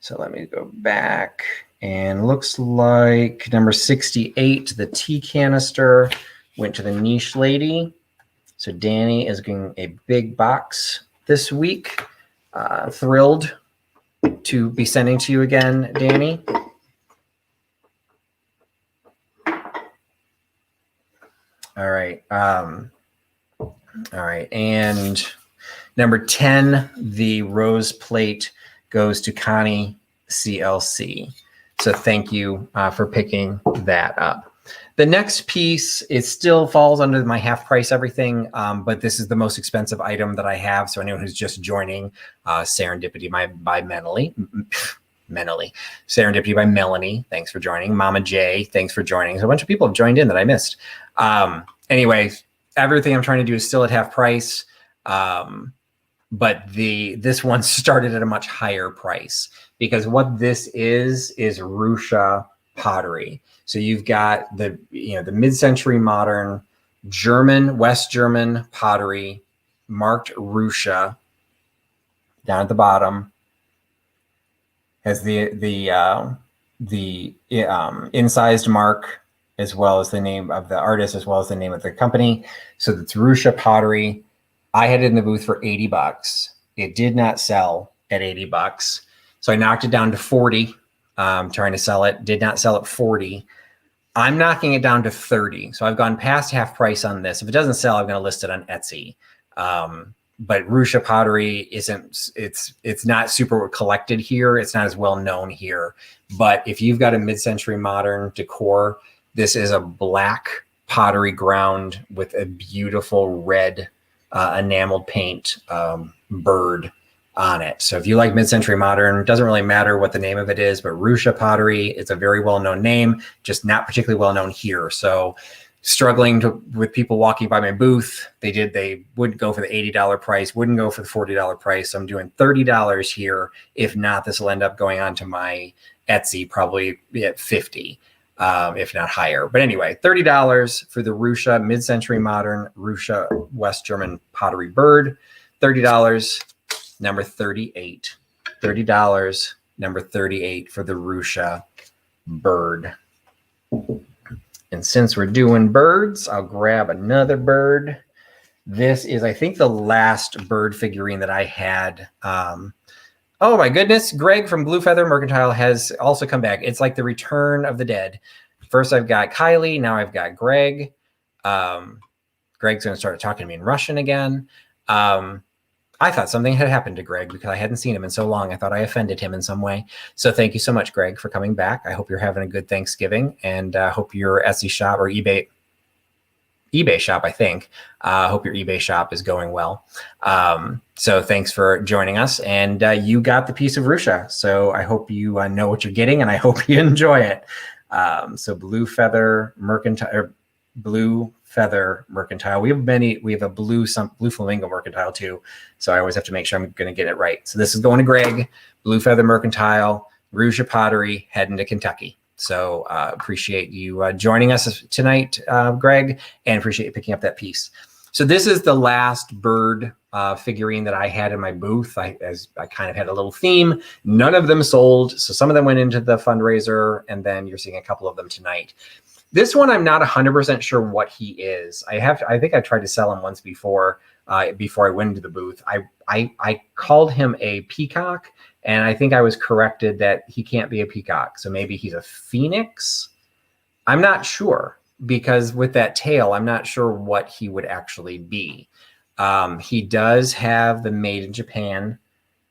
So let me go back, and looks like number 68, the tea canister, went to the niche lady. So Danny is getting a big box this week. Thrilled to be sending to you again, Danny. All right. All right. And number 10, the rose plate, goes to Connie CLC. So thank you for picking that up. The next piece, it still falls under my half price everything, but this is the most expensive item that I have. So anyone who's just joining, Serendipity by Menally. Serendipity by Melanie, thanks for joining. Mama J, thanks for joining. So a bunch of people have joined in that I missed. Anyway, everything I'm trying to do is still at half price, but this one started at a much higher price because what this is Russia pottery. So you've got the mid-century modern German, West German pottery marked Russia down at the bottom. Has the incised mark as well as the name of the artist as well as the name of the company. So it's Russia pottery. I had it in the booth for $80. It did not sell at $80. So I knocked it down to 40, trying to sell it. Did not sell at 40. I'm knocking it down to 30. So I've gone past half price on this. If it doesn't sell, I'm going to list it on Etsy. But Russia pottery it's not super collected here. It's not as well known here. But if you've got a mid-century modern decor, this is a black pottery ground with a beautiful red enameled paint bird on it. So if you like mid-century modern, doesn't really matter what the name of it is, but Russia pottery, it's a very well-known name, just not particularly well-known here. So struggling with people walking by my booth, they wouldn't go for the $80 price, wouldn't go for the $40 price. So I'm doing $30 here. If not, this will end up going on to my Etsy, probably at 50, if not higher. But anyway, $30 for the Russia mid-century modern Russia West German pottery bird. $30, number 38. $30, number 38 for the Russia bird. And since we're doing birds, I'll grab another bird. This is, I think, the last bird figurine that I had. Oh my goodness, Greg from Blue Feather Mercantile has also come back. It's like the return of the dead. First I've got Kylie, now I've got Greg. Greg's gonna start talking to me in Russian again. I thought something had happened to Greg because I hadn't seen him in so long. I thought I offended him in some way. So thank you so much, Greg, for coming back. I hope you're having a good Thanksgiving, and hope your Etsy shop or eBay. eBay shop, I think. Hope your eBay shop is going well. So thanks for joining us. And you got the piece of Russia. So I hope you know what you're getting, and I hope you enjoy it. So blue feather mercantile. We have a blue flamingo mercantile too. So I always have to make sure I'm going to get it right. So this is going to Greg, blue feather mercantile, Russia pottery, heading to Kentucky. So appreciate you joining us tonight, Greg, and appreciate you picking up that piece. So this is the last bird figurine that I had in my booth. I kind of had a little theme. None of them sold. So some of them went into the fundraiser, and then you're seeing a couple of them tonight. This one, I'm not 100% sure what he is. I think I tried to sell him once before I went into the booth. I called him a peacock, and I think I was corrected that he can't be a peacock. So maybe he's a phoenix. I'm not sure, because with that tail, I'm not sure what he would actually be. He does have the Made in Japan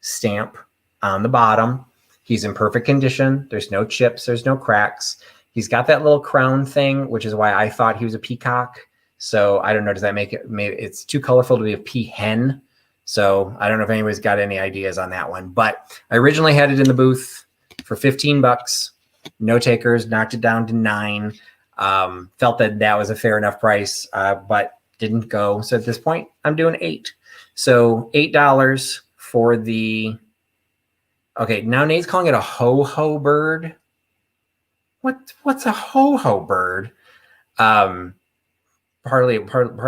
stamp on the bottom. He's in perfect condition. There's no chips. There's no cracks. He's got that little crown thing, which is why I thought he was a peacock. So I don't know. Does that make it? Maybe it's too colorful to be a peahen. So I don't know if anybody's got any ideas on that one. But I originally had it in the booth for $15. No takers. Knocked it down to $9. Felt that was a fair enough price, but didn't go. So at this point, I'm doing $8. So $8 for the. Okay, now Nate's calling it a ho-ho bird. What's a ho-ho bird? Pardon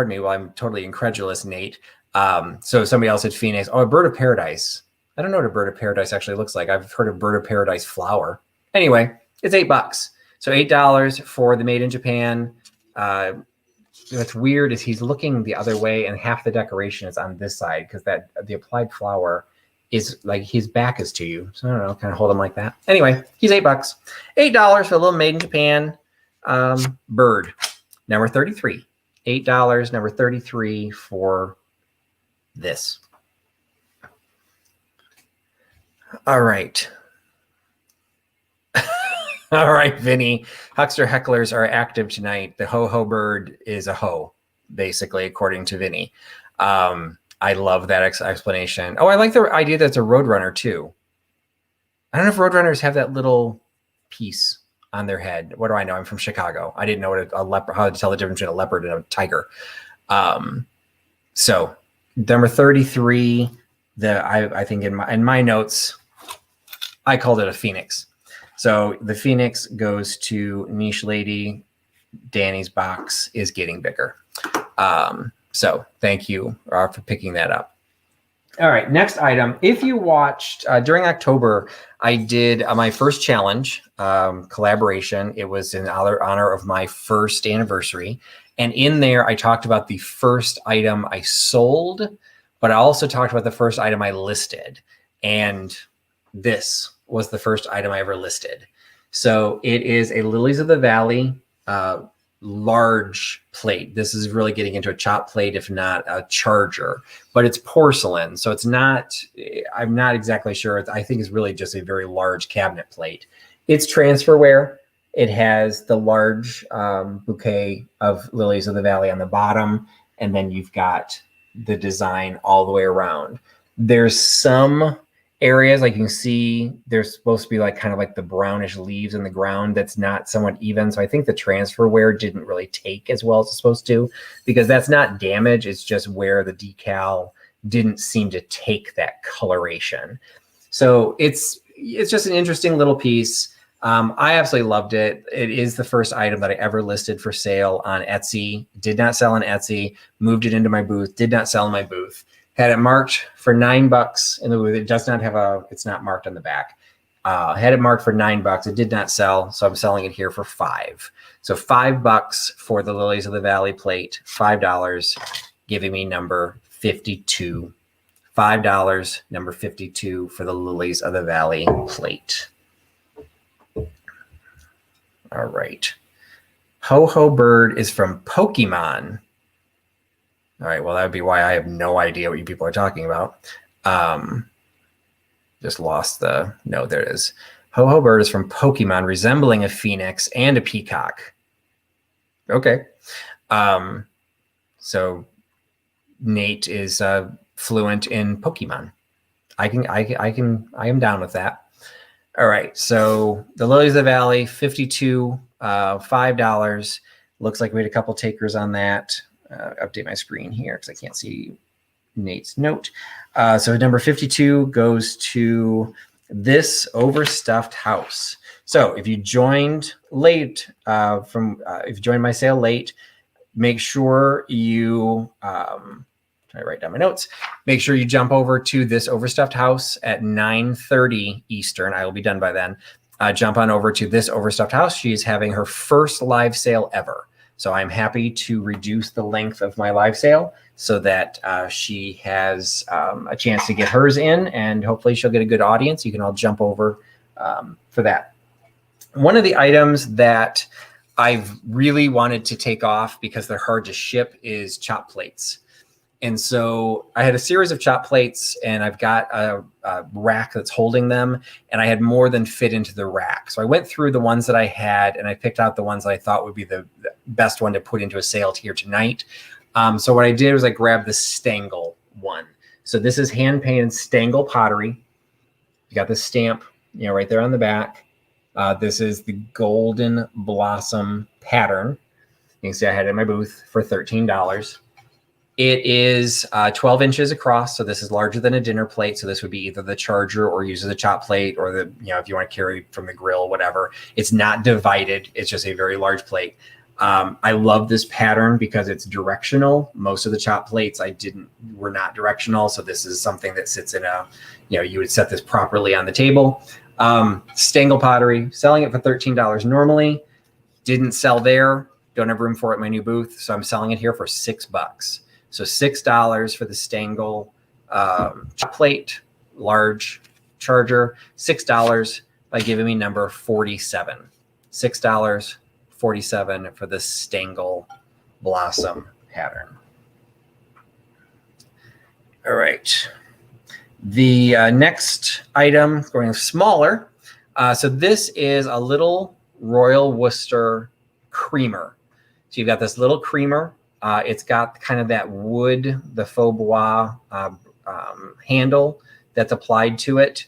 me while I'm totally incredulous, Nate. So somebody else said Phoenix. Oh, a bird of paradise. I don't know what a bird of paradise actually looks like. I've heard of bird of paradise flower. Anyway, it's $8. So $8 for the Made in Japan. What's weird is he's looking the other way, and half the decoration is on this side, because the applied flower is like his back is to you. So I don't know, kind of hold him like that. Anyway, he's $8. $8 for a little Made in Japan bird. Number 33. $8, number 33 for this. All right. All right, Vinny. Huckster hecklers are active tonight. The ho-ho bird is a hoe, basically, according to Vinny. I love that explanation. Oh, I like the idea that it's a Roadrunner too. I don't know if Roadrunners have that little piece on their head. What do I know? I'm from Chicago. I didn't know what a leopard, how to tell the difference between a leopard and a tiger. So number 33, I think in my notes, I called it a Phoenix. So the Phoenix goes to Niche Lady. Danny's box is getting bigger. So thank you for picking that up. All right, next item. If you watched during October, I did my first challenge collaboration. It was in honor of my first anniversary. And in there, I talked about the first item I sold, but I also talked about the first item I listed. And this was the first item I ever listed. So it is a Lilies of the Valley large plate. This is really getting into a chop plate, if not a charger, but it's porcelain. So it's not, I'm not exactly sure. I think it's really just a very large cabinet plate. It's transferware. It has the large bouquet of Lilies of the Valley on the bottom, and then you've got the design all the way around. There's some areas, like you can see, there's supposed to be like kind of like the brownish leaves in the ground that's not somewhat even. So I think the transferware didn't really take as well as it's supposed to, because that's not damage. It's just where the decal didn't seem to take that coloration. So it's just an interesting little piece. I absolutely loved it. It is the first item that I ever listed for sale on Etsy. Did not sell on Etsy. Moved it into my booth. Did not sell in my booth. Had it marked for $9 in the booth. It does not have it's not marked on the back. Had it marked for $9. It did not sell, so I'm selling it here for $5. So $5 for the Lilies of the Valley plate. $5, giving me number 52. $5, number 52 for the Lilies of the Valley plate. All right. Ho-Ho Bird is from Pokemon. All right, well, that would be why I have no idea what you people are talking about. Just lost the, no, there it is. Ho-Ho Bird is from Pokemon, resembling a phoenix and a peacock. Okay. So Nate is fluent in Pokemon. I am down with that. All right, so the Lilies of the Valley, 52, $5. Looks like we had a couple takers on that. Update my screen here because I can't see Nate's note. So number 52 goes to This Overstuffed House. So if you joined late if you joined my sale late, make sure you try to write down my notes. Make sure you jump over to This Overstuffed House at 9:30 Eastern. I will be done by then. Jump on over to This Overstuffed House. She's having her first live sale ever. So I'm happy to reduce the length of my live sale so that she has a chance to get hers in, and hopefully she'll get a good audience. You can all jump over for that. One of the items that I've really wanted to take off because they're hard to ship is chop plates. And so I had a series of chop plates, and I've got a rack that's holding them, and I had more than fit into the rack. So I went through the ones that I had, and I picked out the ones that I thought would be the best one to put into a sale here tonight. So what I did was I grabbed the Stangle one. So this is hand-painted Stangle pottery. You got the stamp, right there on the back. This is the Golden Blossom pattern. You can see I had it in my booth for $13. It is 12 inches across, so this is larger than a dinner plate. So this would be either the charger or use as a chop plate, or the if you want to carry from the grill, whatever. It's not divided. It's just a very large plate. I love this pattern because it's directional. Most of the chop plates were not directional, so this is something that sits in a, you would set this properly on the table. Stangle pottery, selling it for $13 normally. Didn't sell there. Don't have room for it in my new booth, so I'm selling it here for $6. So $6 for the Stangle chop plate, large charger. $6 by giving me number 47. $6.47 for the Stangle Blossom pattern. All right. The next item, going smaller. So this is a little Royal Worcester creamer. So you've got this little creamer. It's got kind of that wood, the faux bois handle that's applied to it.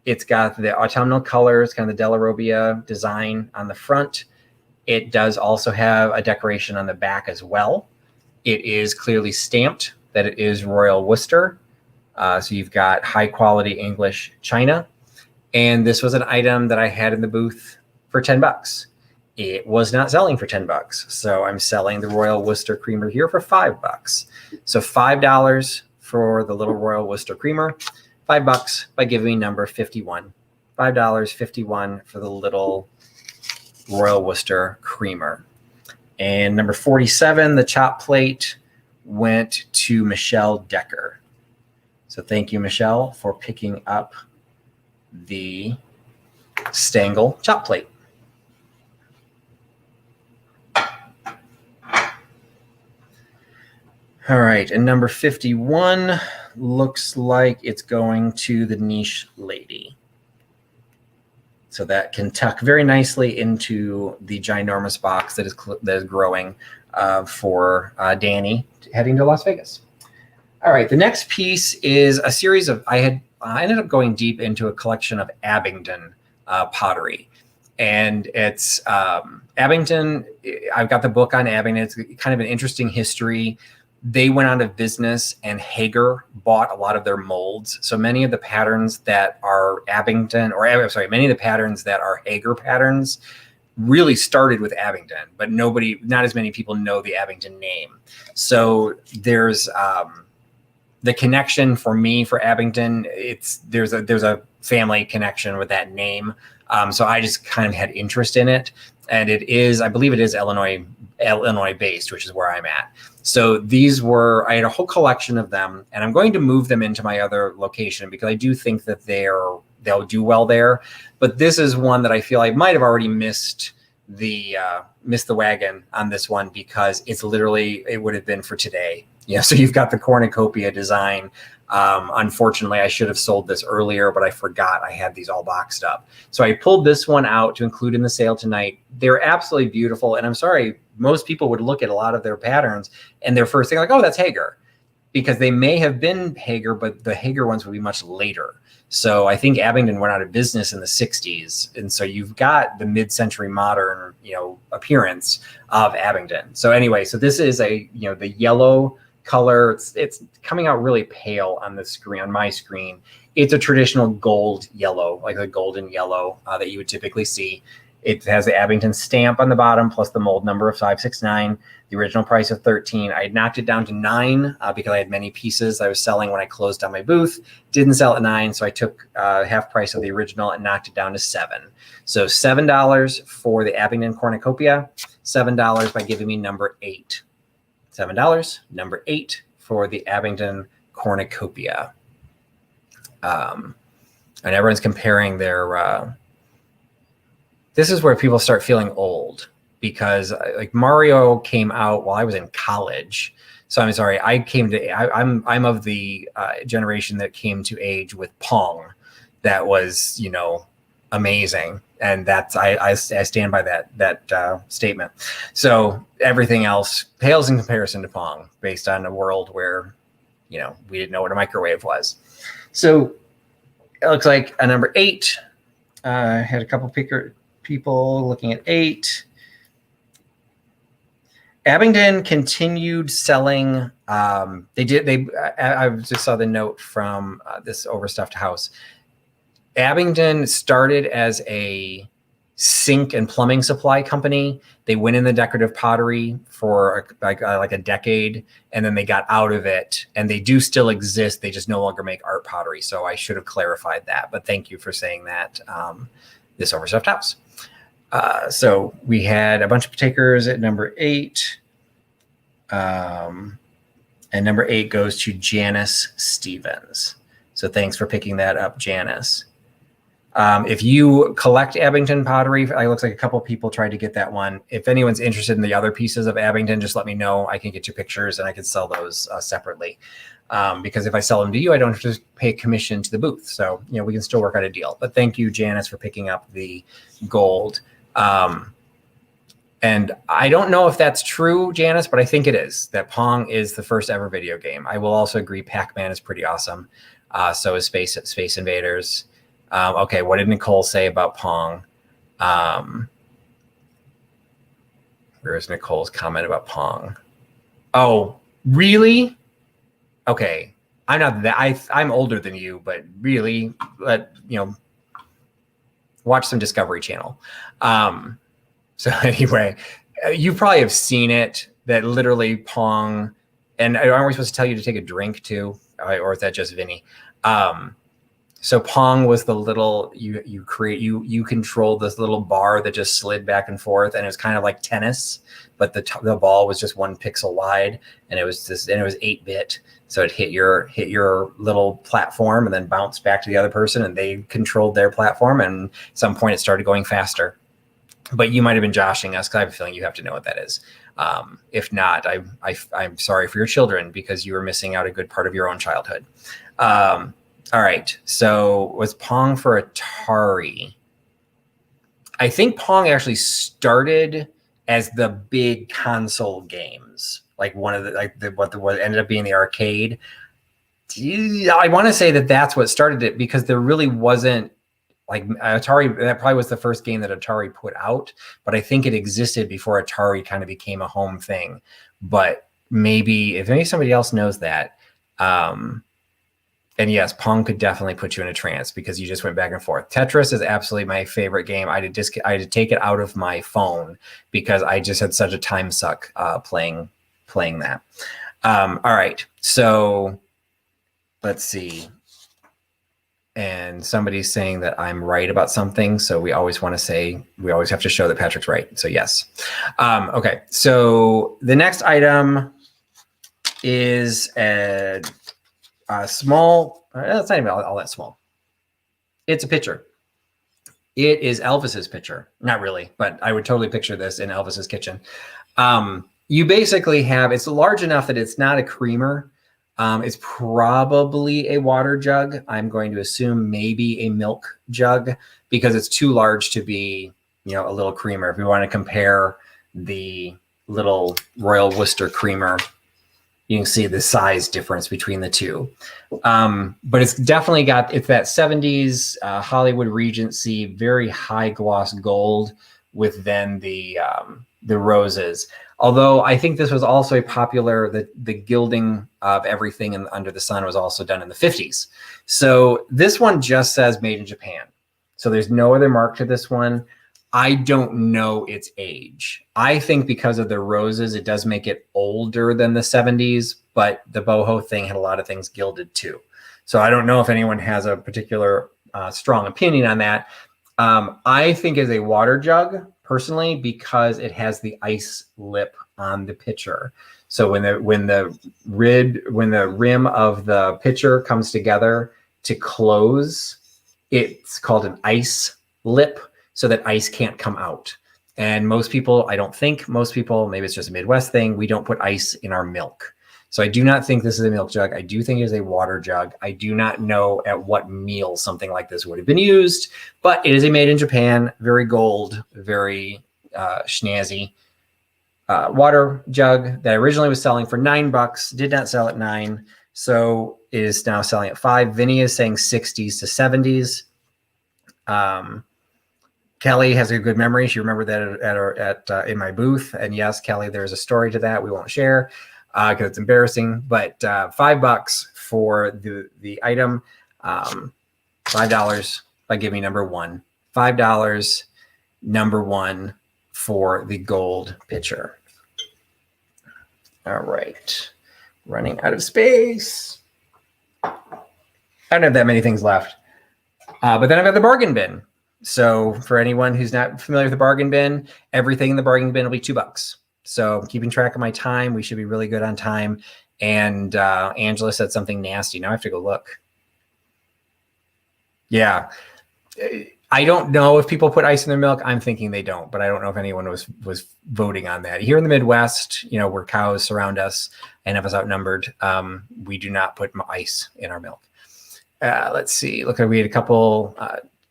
It's got the autumnal colors, kind of the Della Robbia design on the front. It does also have a decoration on the back as well. It is clearly stamped that it is Royal Worcester. So you've got high quality English china. And this was an item that I had in the booth for $10. It was not selling for $10. So I'm selling the Royal Worcester creamer here for $5. So $5 for the little Royal Worcester creamer, $5 by giving me number 51. $5.51 for the little Royal Worcester creamer. And number 47, the chop plate, went to Michelle Decker. So thank you, Michelle, for picking up the Stangle chop plate. All right, and number 51 looks like it's going to the Niche Lady. So that can tuck very nicely into the ginormous box that is growing for Danny heading to Las Vegas. All right, the next piece is a series of, I ended up going deep into a collection of Abingdon pottery. And it's Abingdon, I've got the book on Abingdon. It's kind of an interesting history. They went out of business, and Hager bought a lot of their molds. So many of the patterns that are Abingdon, many of the patterns that are Hager patterns really started with Abingdon, but not as many people know the Abingdon name. So there's the connection for me for Abingdon. There's a family connection with that name. So I just kind of had interest in it, and I believe it is Illinois based, which is where I'm at. So I had a whole collection of them, and I'm going to move them into my other location because I do think that they'll do well there. But this is one that I feel I might have already missed the wagon on this one, because it would have been for today. So you've got the cornucopia design. Unfortunately, I should have sold this earlier, but I forgot I had these all boxed up. So I pulled this one out to include in the sale tonight. They're absolutely beautiful. And I'm sorry, most people would look at a lot of their patterns and their first thing like, oh, that's Hager. Because they may have been Hager, but the Hager ones would be much later. So I think Abingdon went out of business in the 60s. And so you've got the mid-century modern, appearance of Abingdon. So anyway, so this is the yellow color. It's coming out really pale on the screen, on my screen. It's a traditional gold yellow, like the golden yellow that you would typically see. It has the Abingdon stamp on the bottom plus the mold number of 569. The original price of $13. I had knocked it down to $9 because I had many pieces I was selling when I closed down my booth. Didn't sell at $9, so I took half price of the original and knocked it down to $7. So $7 for the Abingdon cornucopia. $7 by giving me number 8. $7, number 8 for the Abingdon cornucopia. And everyone's comparing their. This is where people start feeling old. Because like Mario came out while I was in college, so I'm sorry. I'm of the generation that came to age with Pong, that was amazing, and that's I stand by that statement. So everything else pales in comparison to Pong, based on a world where we didn't know what a microwave was. So it looks like a number 8. Had a couple people looking at 8. Abingdon continued selling. I just saw the note from this Overstuffed House. Abingdon started as a sink and plumbing supply company. They went in the decorative pottery for like a decade, and then they got out of it. And they do still exist. They just no longer make art pottery. So I should have clarified that. But thank you for saying that. This Overstuffed House. So we had a bunch of takers at number 8. And number 8 goes to Janice Stevens. So thanks for picking that up, Janice. If you collect Abingdon pottery, it looks like a couple people tried to get that one. If anyone's interested in the other pieces of Abingdon, just let me know. I can get you pictures and I can sell those separately. Because if I sell them to you, I don't have to pay commission to the booth. So, we can still work out a deal. But thank you, Janice, for picking up the gold. And I don't know if that's true, Janice, but I think it is, that Pong is the first ever video game. I will also agree Pac-Man is pretty awesome. So is Space Invaders. Okay, what did Nicole say about Pong? Where is Nicole's comment about Pong? Oh, really? Okay, I'm not that. I'm older than you, but really, watch some Discovery Channel. So anyway, you probably have seen it. That literally Pong, and aren't we supposed to tell you to take a drink too, or is that just Vinny? So Pong was the little you control this little bar that just slid back and forth, and it was kind of like tennis, but the ball was just 1 pixel wide, and it was 8-bit. So it hit your little platform and then bounced back to the other person, and they controlled their platform. And at some point, it started going faster. But you might have been joshing us, because I have a feeling you have to know what that is. If not, I'm sorry for your children, because you were missing out a good part of your own childhood. All right. So was Pong for Atari? I think Pong actually started as the big console games, like one of what ended up being the arcade. I want to say that that's what started it, because there really wasn't like Atari. That probably was the first game that Atari put out, but I think it existed before Atari kind of became a home thing. But maybe somebody else knows that. And yes, Pong could definitely put you in a trance, because you just went back and forth. Tetris is absolutely my favorite game. I had to take it out of my phone, because I just had such a time suck playing that. All right, so let's see. And somebody's saying that I'm right about something, so we always have to show that Patrick's right. So yes. Okay, so the next item is a small. It's not even all that small. It's a picture. It is Elvis's picture. Not really, but I would totally picture this in Elvis's kitchen. you basically have, it's large enough that it's not a creamer. It's probably a water jug. I'm going to assume maybe a milk jug because it's too large to be, you know, a little creamer. If we want to compare the little Royal Worcester creamer, you can see the size difference between the two. But it's definitely got, it's that 70s Hollywood Regency, very high gloss gold with then the roses. Although I think this was also a popular, the gilding of everything under the sun was also done in the 50s. So this one just says made in Japan. So there's no other mark to this one. I don't know its age. I think because of the roses, it does make it older than the 70s, but the boho thing had a lot of things gilded too. So I don't know if anyone has a particular strong opinion on that. I think is a water jug personally because it has the ice lip on the pitcher. So when the rim of the pitcher comes together to close, it's called an ice lip, so that ice can't come out. And most people, I don't think most people, maybe it's just a Midwest thing, we don't put ice in our milk. So I do not think this is a milk jug. I do think it is a water jug. I do not know at what meal something like this would have been used, but it is a made in Japan, very gold, very snazzy water jug that originally was selling for $9, did not sell at $9. So it is now selling at $5. Vinny is saying 60s to 70s. Kelly has a good memory. She remembered that in my booth. And yes, Kelly, there's a story to that we won't share because it's embarrassing. But $5 for the item. $5 by give me number one. $5 number one for the gold pitcher. All right, running out of space. I don't have that many things left. But then I've got the bargain bin. So for anyone who's not familiar with the bargain bin, everything in the bargain bin will be $2. So keeping track of my time, we should be really good on time. And Angela said something nasty. Now I have to go look. Yeah. I don't know if people put ice in their milk. I'm thinking they don't, but I don't know if anyone was voting on that. Here in the Midwest, you know, where cows surround us and have us outnumbered, we do not put ice in our milk. Let's see. Look, we had a couple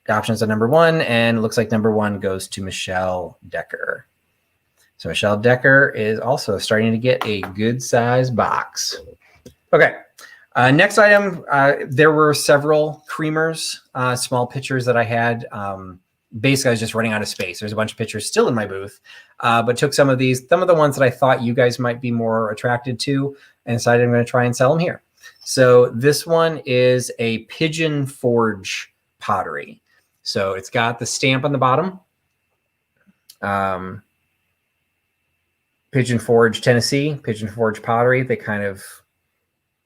options on number one, and it looks like number one goes to Michelle Decker. So Michelle Decker is also starting to get a good size box. Okay. Next item, there were several creamers, small pitchers that I had. Basically, I was just running out of space. There's a bunch of pitchers still in my booth, but took some of the ones that I thought you guys might be more attracted to and decided I'm going to try and sell them here. So this one is a Pigeon Forge pottery. So it's got the stamp on the bottom. Pigeon Forge, Tennessee, Pigeon Forge pottery. They kind of,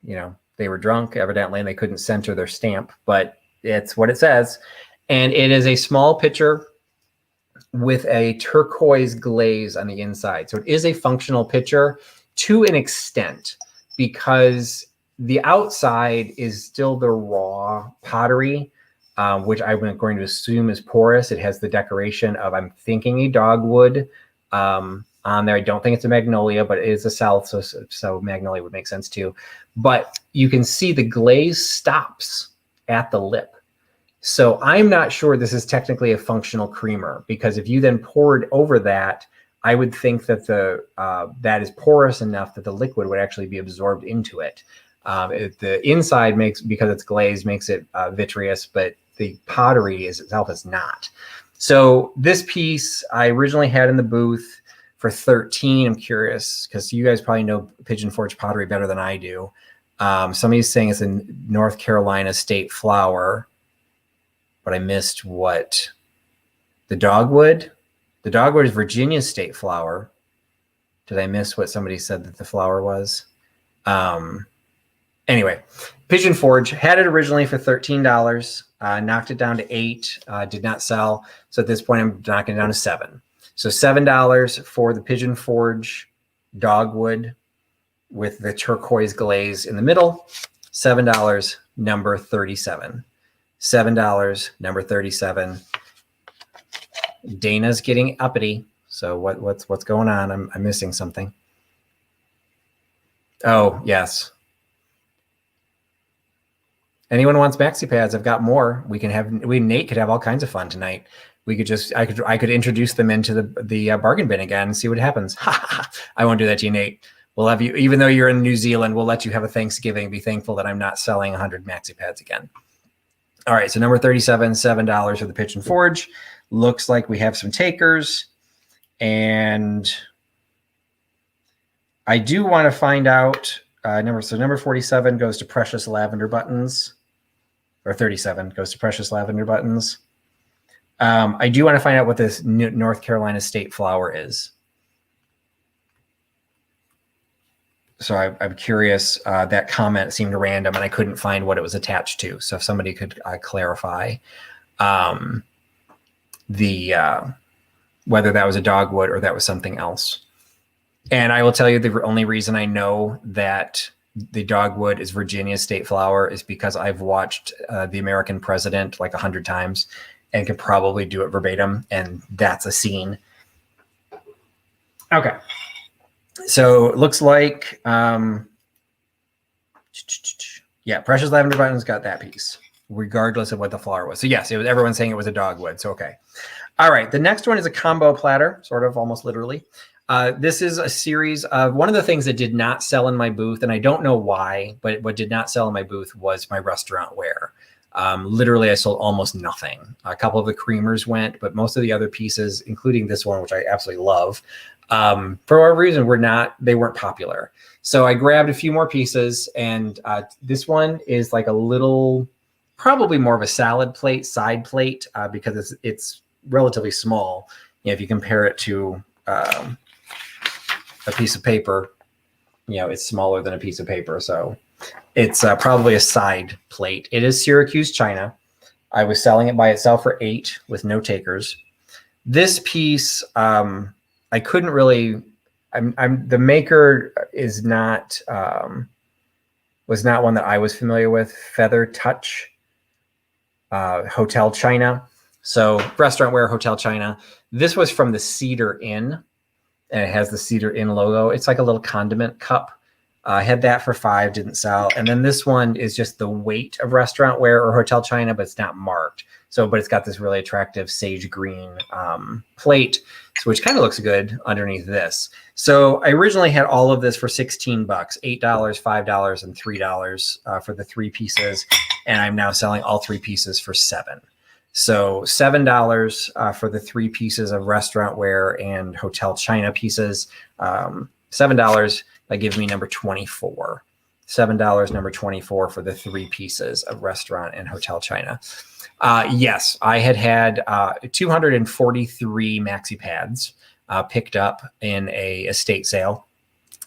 you know, they were drunk evidently and they couldn't center their stamp, but it's what it says. And it is a small pitcher with a turquoise glaze on the inside. So it is a functional pitcher to an extent because the outside is still the raw pottery, which I'm going to assume is porous. It has the decoration of, I'm thinking, a dogwood on there. I don't think it's a magnolia, but it is a south, so magnolia would make sense too. But you can see the glaze stops at the lip. So I'm not sure this is technically a functional creamer, because if you then poured over that, I would think that that is porous enough that the liquid would actually be absorbed into it. The inside because it's glazed, makes it vitreous, but the pottery itself is not. So this piece I originally had in the booth for $13. I'm curious because you guys probably know Pigeon Forge pottery better than I do. Somebody's saying it's a North Carolina state flower, but I missed what the dogwood. The dogwood is Virginia state flower. Did I miss what somebody said that the flower was? Anyway, Pigeon Forge had it originally for $13, knocked it down to $8, did not sell. So at this point, I'm knocking it down to $7. So $7 for the Pigeon Forge dogwood with the turquoise glaze in the middle. $7, number 37. $7, number 37. Dana's getting uppity. So what's going on? I'm missing something. Oh, yes. Anyone wants maxi pads? I've got more. Nate could have all kinds of fun tonight. I could introduce them into the bargain bin again and see what happens. I won't do that to you, Nate. We'll have you, even though you're in New Zealand, we'll let you have a Thanksgiving. Be thankful that I'm not selling 100 maxi pads again. All right, so number 37, $7 for the Pitch and Forge. Looks like we have some takers, and I do want to find out number 47 goes to Precious Lavender Buttons, or 37 goes to Precious Lavender Buttons. I do want to find out what this North Carolina state flower is. So I'm curious. That comment seemed random, and I couldn't find what it was attached to. So if somebody could clarify whether that was a dogwood or that was something else. And I will tell you the only reason I know that the dogwood is Virginia's state flower is because I've watched The American President like 100 times and could probably do it verbatim. And that's a scene. Okay. So it looks like, yeah, Precious Lavender Buttons got that piece, regardless of what the flower was. So yes, everyone's saying it was a dogwood. So, okay. All right. The next one is a combo platter, sort of almost literally. This is a series of one of the things that did not sell in my booth, and I don't know why, but what did not sell in my booth was my restaurant ware. Literally, I sold almost nothing. A couple of the creamers went, but most of the other pieces, including this one, which I absolutely love, for whatever reason, they weren't popular. So I grabbed a few more pieces, and this one is like a little, probably more of a salad plate, side plate, because it's relatively small. You know, if you compare it to a piece of paper, you know, it's smaller than a piece of paper. So it's probably a side plate. It is Syracuse China. I was selling it by itself for $8 with no takers. This piece, I couldn't really, the maker is not, was not one that I was familiar with. Feather Touch, Hotel China. So restaurant ware, Hotel China. This was from the Cedar Inn, and it has the Cedar Inn logo. It's like a little condiment cup. I had that for $5, didn't sell. And then this one is just the weight of restaurant ware or Hotel China, but it's not marked. So, but it's got this really attractive sage green plate, which kind of looks good underneath this. So I originally had all of this for $16, $8, $5, and $3 for the 3 pieces. And I'm now selling all 3 pieces for $7. So $7 for the 3 pieces of restaurant ware and Hotel China pieces. $7, that gives me number 24. $7, number 24 for the 3 pieces of restaurant and Hotel China. Yes, I had 243 maxi pads picked up in a estate sale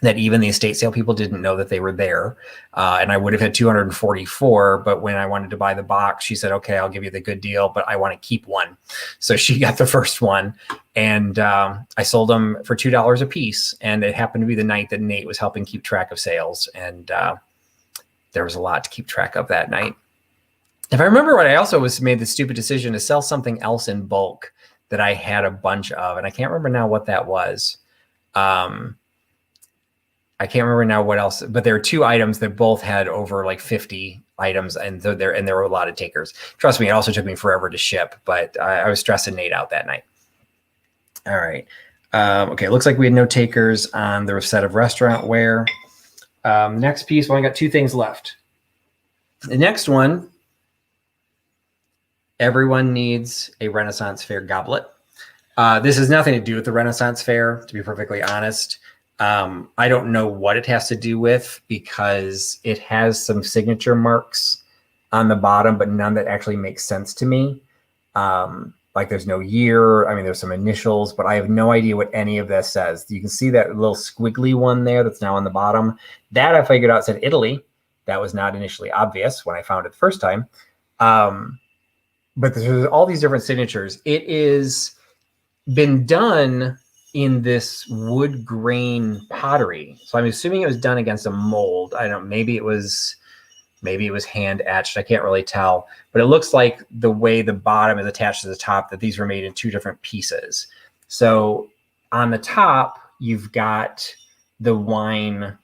that even the estate sale people didn't know that they were there. And I would have had 244, but when I wanted to buy the box, she said, okay, I'll give you the good deal, but I want to keep one. So she got the first one, and I sold them for $2 a piece. And it happened to be the night that Nate was helping keep track of sales. And there was a lot to keep track of that night. If I remember right, I also made the stupid decision to sell something else in bulk that I had a bunch of, and I can't remember now what that was. I can't remember now what else, but there are 2 items that both had over like 50 items, and there were a lot of takers. Trust me, it also took me forever to ship, but I was stressing Nate out that night. All right. Okay, it looks like we had no takers on the set of restaurant ware. Next piece, well, I got 2 things left. The next one, everyone needs a Renaissance Fair goblet. This has nothing to do with the Renaissance Fair, to be perfectly honest. I don't know what it has to do with, because it has some signature marks on the bottom, but none that actually makes sense to me. Like there's no year. I mean, there's some initials, but I have no idea what any of this says. You can see that little squiggly one there that's now on the bottom. That I figured out said Italy. That was not initially obvious when I found it the first time. But there's all these different signatures. It is been done in this wood grain pottery. So I'm assuming it was done against a mold. I don't know, maybe it was hand etched. I can't really tell, but it looks like the way the bottom is attached to the top, that these were made in 2 different pieces. So on the top, you've got the wine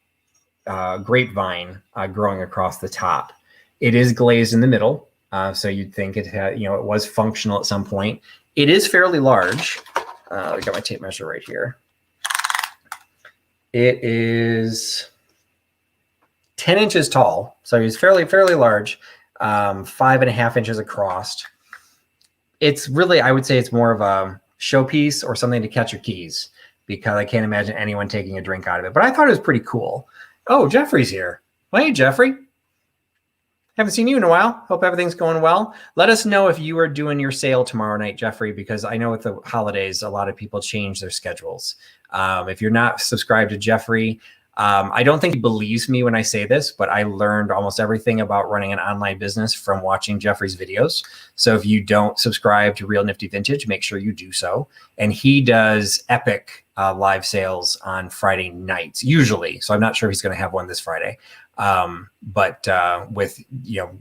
grapevine growing across the top. It is glazed in the middle, so you'd think it had, you know, it was functional at some point. It is fairly large. I got my tape measure right here. It is 10 inches tall, so it's fairly large. 5.5 inches across. It's really, I would say, it's more of a showpiece or something to catch your keys, because I can't imagine anyone taking a drink out of it. But I thought it was pretty cool. Oh, Jeffrey's here. Well, hey, Jeffrey. Haven't seen you in a while. Hope everything's going well. Let us know if you are doing your sale tomorrow night, Jeffrey, because I know with the holidays, a lot of people change their schedules. If you're not subscribed to Jeffrey, I don't think he believes me when I say this, but I learned almost everything about running an online business from watching Jeffrey's videos. So if you don't subscribe to Real Nifty Vintage, make sure you do so. And he does epic live sales on Friday nights, usually. So I'm not sure he's going to have one this Friday. But with, you know,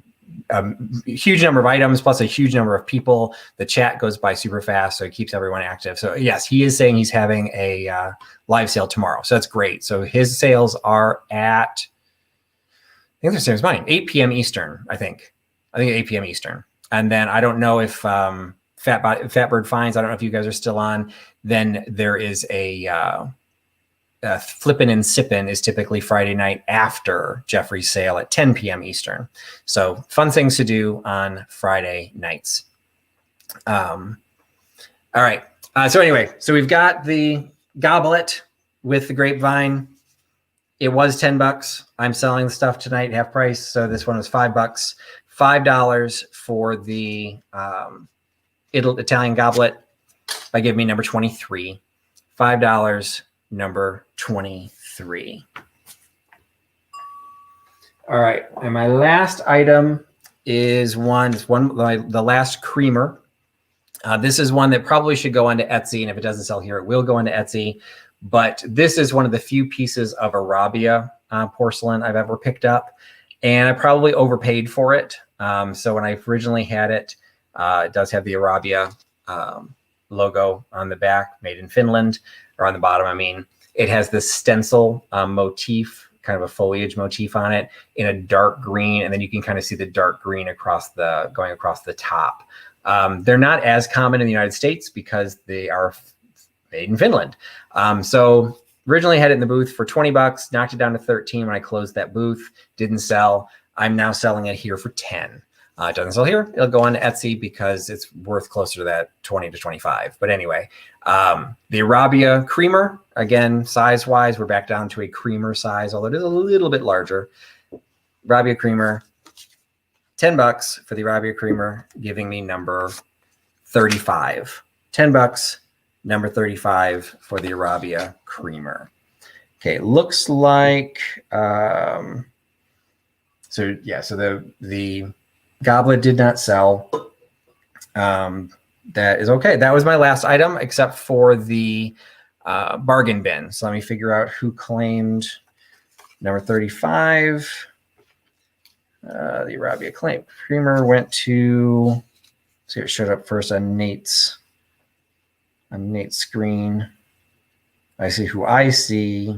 a huge number of items plus a huge number of people, the chat goes by super fast, so it keeps everyone active. So yes, he is saying he's having a live sale tomorrow, so that's great. So his sales are at, I think the same as mine, 8 p.m. Eastern. I think 8 p.m. Eastern. And then I don't know if Fatbird Finds, I don't know if you guys are still on. Then there is a Flippin' and Sippin' is typically Friday night after Jeffrey's sale at 10 p.m. Eastern. So fun things to do on Friday nights. All right. So anyway, so we've got the goblet with the grapevine. It was $10. I'm selling the stuff tonight half price. So this one was $5. $5 for the Italian goblet by giving me number 23. $5. Number 23. All right, and my last item is the last creamer. This is one that probably should go onto Etsy, and if it doesn't sell here, it will go into Etsy. But this is one of the few pieces of Arabia porcelain I've ever picked up, and I probably overpaid for it. So when I originally had it, it does have the Arabia logo on the back, made in Finland. Or on the bottom, I mean, it has this stencil motif, kind of a foliage motif on it in a dark green, and then you can kind of see the dark green going across the top. They're not as common in the United States because they are made in Finland. So originally had it in the booth for $20, knocked it down to 13 when I closed that booth, didn't sell. I'm now selling it here for 10. It doesn't sell here. It'll go on to Etsy because it's worth closer to that 20 to 25. But anyway, the Arabia creamer, again, size-wise, we're back down to a creamer size, although it is a little bit larger. Arabia creamer, $10 for the Arabia creamer, giving me number 35. $10, number 35 for the Arabia creamer. Okay, looks like, so the goblet did not sell. That is okay. That was my last item, except for the bargain bin. So let me figure out who claimed number 35. The Arabia creamer went to, see, it showed up first on Nate's screen. I see who I see.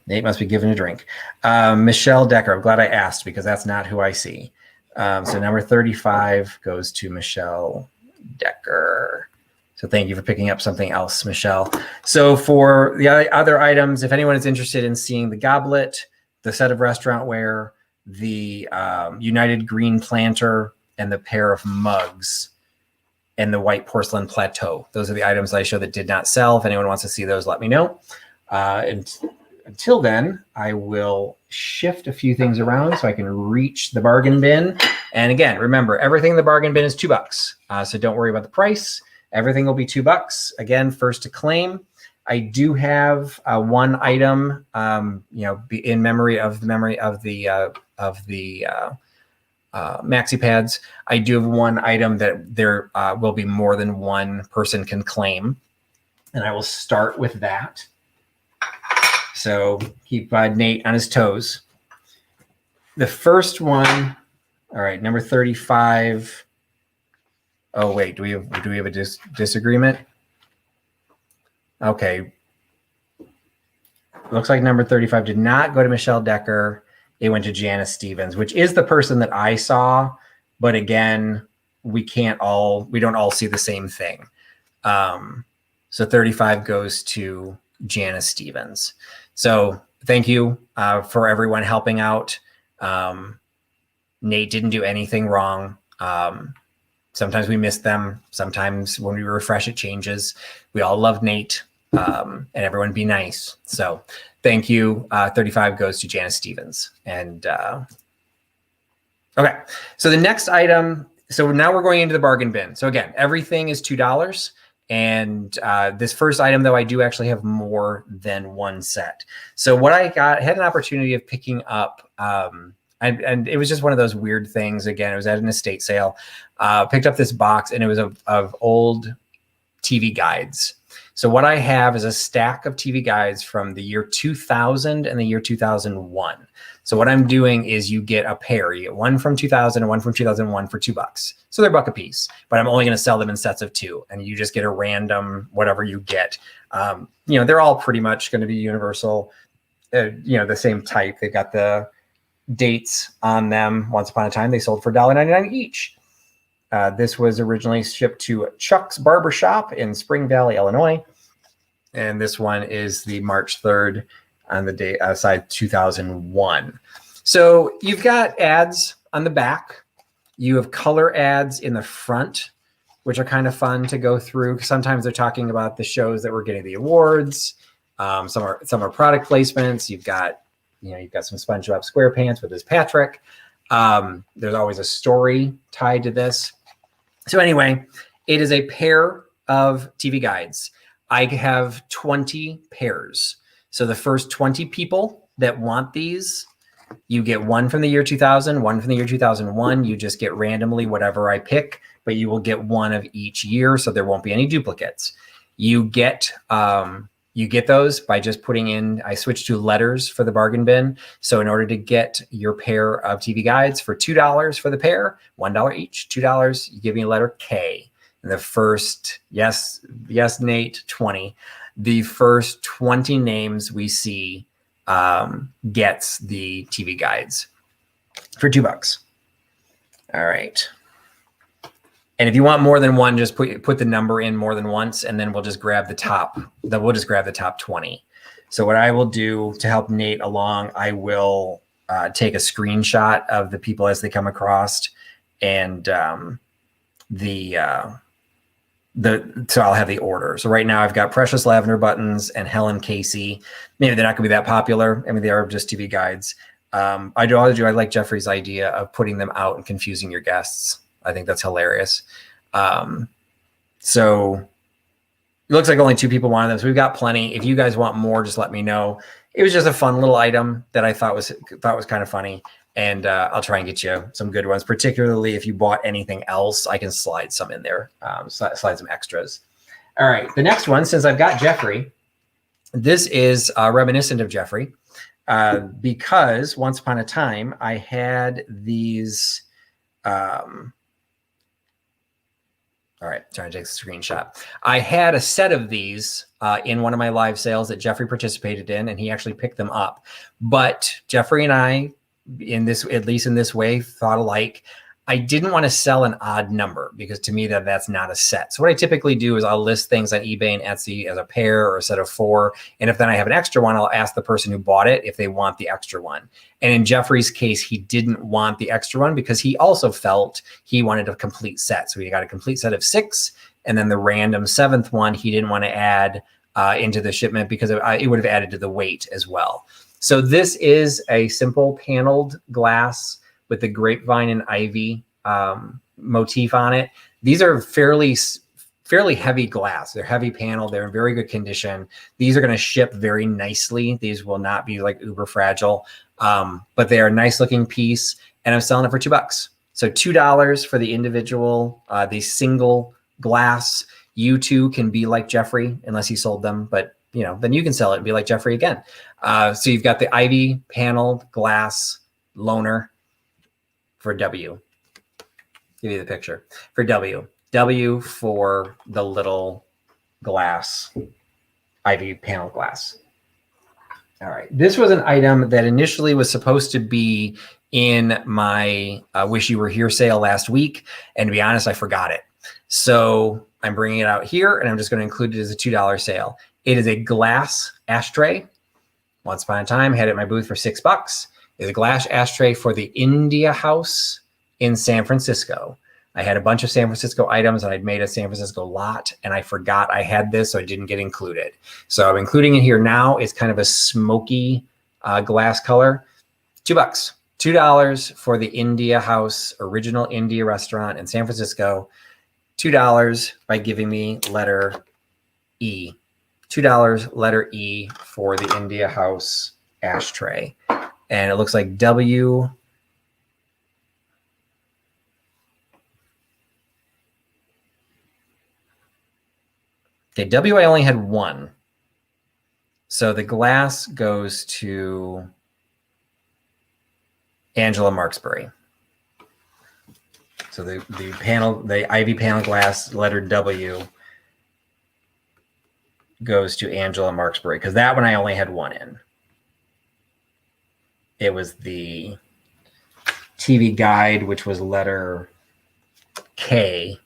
Nate must be giving a drink. Michelle Decker. I'm glad I asked because that's not who I see. So number 35 goes to Michelle Decker. So thank you for picking up something else, Michelle. So for the other items, if anyone is interested in seeing the goblet, the set of restaurantware, the United Green planter, and the pair of mugs, and the white porcelain plateau, those are the items I showed that did not sell. If anyone wants to see those, let me know. And until then, I will shift a few things around so I can reach the bargain bin. And again, remember, everything in the bargain bin is $2. So don't worry about the price. Everything will be $2. Again, first to claim. I do have one item, in memory of the maxi pads. I do have one item that there will be more than one person can claim, and I will start with that. So keep Nate on his toes. The first one, all right, number 35. Oh wait, do we have a disagreement? Okay, looks like number 35 did not go to Michelle Decker. It went to Janice Stevens, which is the person that I saw. But again, we don't all see the same thing. So 35 goes to Janice Stevens. So thank you for everyone helping out. Nate didn't do anything wrong. Sometimes we miss them. Sometimes when we refresh, it changes. We all love Nate, and everyone be nice. So thank you. 35 goes to Janice Stevens. And okay, so the next item. So now we're going into the bargain bin. So again, everything is $2. And this first item, though, I do actually have more than one set. So what I had an opportunity of picking up, and it was just one of those weird things. Again, it was at an estate sale. Picked up this box, and it was of old TV guides. So what I have is a stack of TV guides from the year 2000 and the year 2001. So what I'm doing is you get a pair. You get one from 2000 and one from 2001 for $2. So they're $1 a piece, but I'm only going to sell them in sets of 2. And you just get a random, whatever you get. They're all pretty much going to be universal, the same type. They've got the dates on them. Once upon a time, they sold for $1.99 each. This was originally shipped to Chuck's Barbershop in Spring Valley, Illinois. And this one is the March 3rd on the day outside 2001. So you've got ads on the back. You have color ads in the front, which are kind of fun to go through. Sometimes they're talking about the shows that were getting the awards. Some are product placements. You've got some SpongeBob SquarePants with his Patrick. There's always a story tied to this. So anyway, it is a pair of TV guides. I have 20 pairs. So the first 20 people that want these, you get one from the year 2000, one from the year 2001. You just get randomly whatever I pick, but you will get one of each year, so there won't be any duplicates. You get those by just putting in, I switched to letters for the bargain bin. So in order to get your pair of TV guides for $2 for the pair, $1 each, $2, you give me a letter K. And the first, yes, Nate, 20. The first 20 names we see gets the TV guides for $2. All right. And if you want more than one, just put the number in more than once, and then we'll just grab the top. Then we'll just grab the top 20. So what I will do to help Nate along, I will take a screenshot of the people as they come across, and so I'll have the order. So right now I've got Precious Lavender Buttons and Helen Casey. Maybe they're not going to be that popular. I mean, they are just TV guides. I like Jeffrey's idea of putting them out and confusing your guests. I think that's hilarious. So it looks like only 2 people wanted them. So we've got plenty. If you guys want more, just let me know. It was just a fun little item that I thought was kind of funny. And I'll try and get you some good ones, particularly if you bought anything else. I can slide some in there, slide some extras. All right, the next one, since I've got Jeffrey, this is reminiscent of Jeffrey because once upon a time I had these. All right, trying to take a screenshot. I had a set of these in one of my live sales that Jeffrey participated in, and he actually picked them up. But Jeffrey and I, at least in this way, thought alike. I didn't want to sell an odd number because to me that's not a set. So what I typically do is I'll list things on eBay and Etsy as a pair or a set of 4. And if then I have an extra one, I'll ask the person who bought it if they want the extra one. And in Jeffrey's case, he didn't want the extra one because he also felt he wanted a complete set. So he got a complete set of 6, and then the random 7th one he didn't want to add into the shipment because it would have added to the weight as well. So this is a simple paneled glass with the grapevine and ivy motif on it. These are fairly heavy glass. They're heavy panel. They're in very good condition. These are going to ship very nicely. These will not be like uber fragile, but they are a nice looking piece, and I'm selling it for $2. So $2 for the individual, the single glass. You too can be like Jeffrey unless he sold them, but then you can sell it and be like Jeffrey again. So you've got the ivy paneled glass loner for W. Give you the picture for W. W for the little glass, ivy panel glass. All right. This was an item that initially was supposed to be in my Wish You Were Here sale last week. And to be honest, I forgot it. So I'm bringing it out here and I'm just going to include it as a $2 sale. It is a glass ashtray. Once upon a time, had it in my booth for $6. It's a glass ashtray for the India House in San Francisco. I had a bunch of San Francisco items and I'd made a San Francisco lot and I forgot I had this, so it didn't get included. So I'm including it here now. It's kind of a smoky glass color. $2. $2 for the India House, original India restaurant in San Francisco. $2 by giving me letter E. $2 letter E for the India House ashtray. And it looks like W. Okay, W, I only had one. So the glass goes to Angela Marksbury. So the panel, the Ivy panel glass, letter W, goes to Angela Marksbury, because that one I only had one in. It was the TV guide, which was letter K,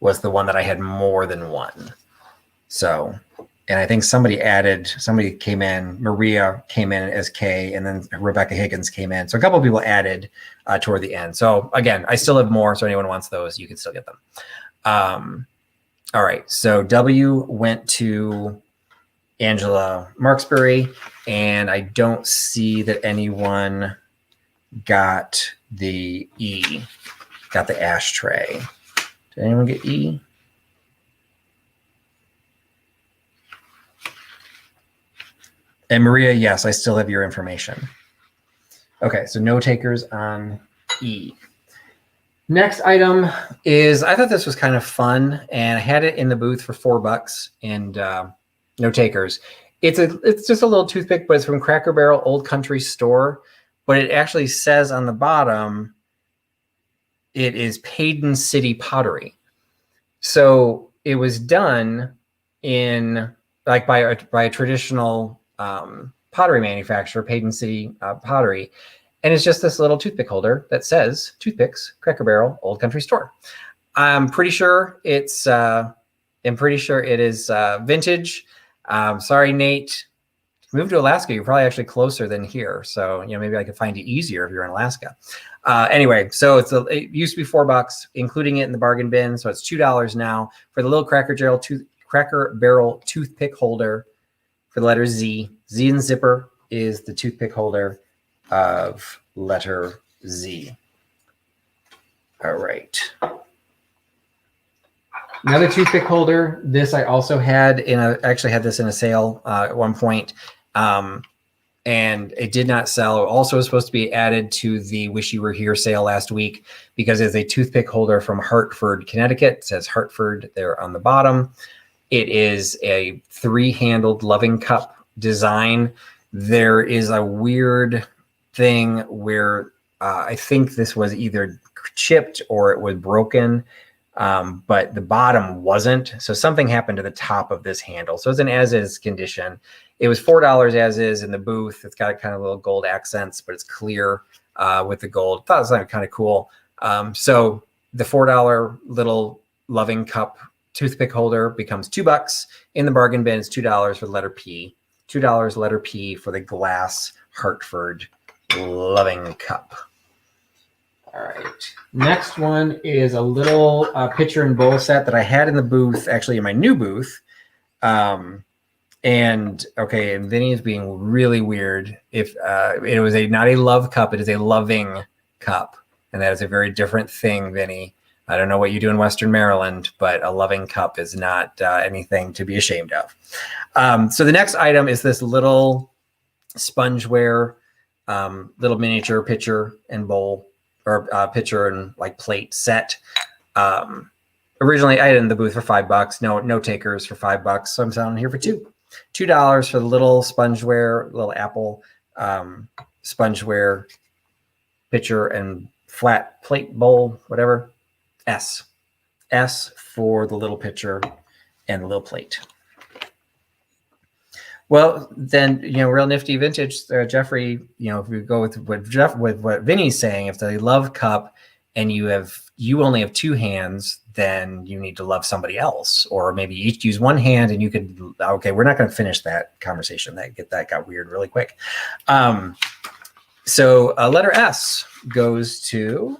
was the one that I had more than one. So, and I think somebody came in, Maria came in as K, and then Rebecca Higgins came in. So a couple of people added toward the end. So again, I still have more. So anyone wants those, you can still get them. All right. So W went to Angela Marksbury, and I don't see that anyone got the E, got the ashtray. Did anyone get E? And Maria, yes, I still have your information. Okay, so no takers on E. Next item is, I thought this was kind of fun, and I had it in the booth for $4, and no takers. It's just a little toothpick, but it's from Cracker Barrel Old Country Store. But it actually says on the bottom, it is Paden City pottery. So it was done in like by a traditional pottery manufacturer, Paden City Pottery, and it's just this little toothpick holder that says "Toothpicks, Cracker Barrel, Old Country Store." I'm pretty sure it is vintage. Sorry, Nate. Move to Alaska, you're probably actually closer than here, so maybe I could find you easier if you're in Alaska. Anyway, so it used to be $4, including it in the bargain bin, so it's $2 now for the little Cracker Barrel toothpick holder for the letter Z. Z in zipper is the toothpick holder of letter Z. All right. Another toothpick holder. This I also had actually had this in a sale at one point. And it did not sell. It also was supposed to be added to the Wish You Were Here sale last week because it's a toothpick holder from Hartford, Connecticut. It says Hartford there on the bottom. It is a 3-handled loving cup design. There is a weird thing where I think this was either chipped or it was broken, but the bottom wasn't. So something happened to the top of this handle. So it's an as-is condition. It was $4 as is in the booth. It's got kind of little gold accents, but it's clear with the gold. Thought it was kind of cool. So the $4 little loving cup toothpick holder becomes $2 in the bargain bin. It's $2 for the letter P. $2 letter P for the glass Hartford loving cup. All right. Next one is a little pitcher and bowl set that I had in the booth, actually in my new booth. And Vinny is being really weird. If it was not a love cup, it is a loving cup. And that is a very different thing, Vinny. I don't know what you do in Western Maryland, but a loving cup is not anything to be ashamed of. So the next item is this little spongeware, little miniature pitcher and bowl, or pitcher and like plate set. Originally, I had it in the booth for $5. No takers for $5. So I'm selling here for $2 for the little spongeware, little Apple spongeware pitcher and flat plate bowl, whatever. S for the little pitcher and the little plate. Well, then, real nifty vintage, Jeffrey, if we go with what Vinny's saying, if they love cup and you only have two hands, then you need to love somebody else, or maybe each use one hand and you could, okay, we're not going to finish that conversation. That got weird really quick. So letter S goes to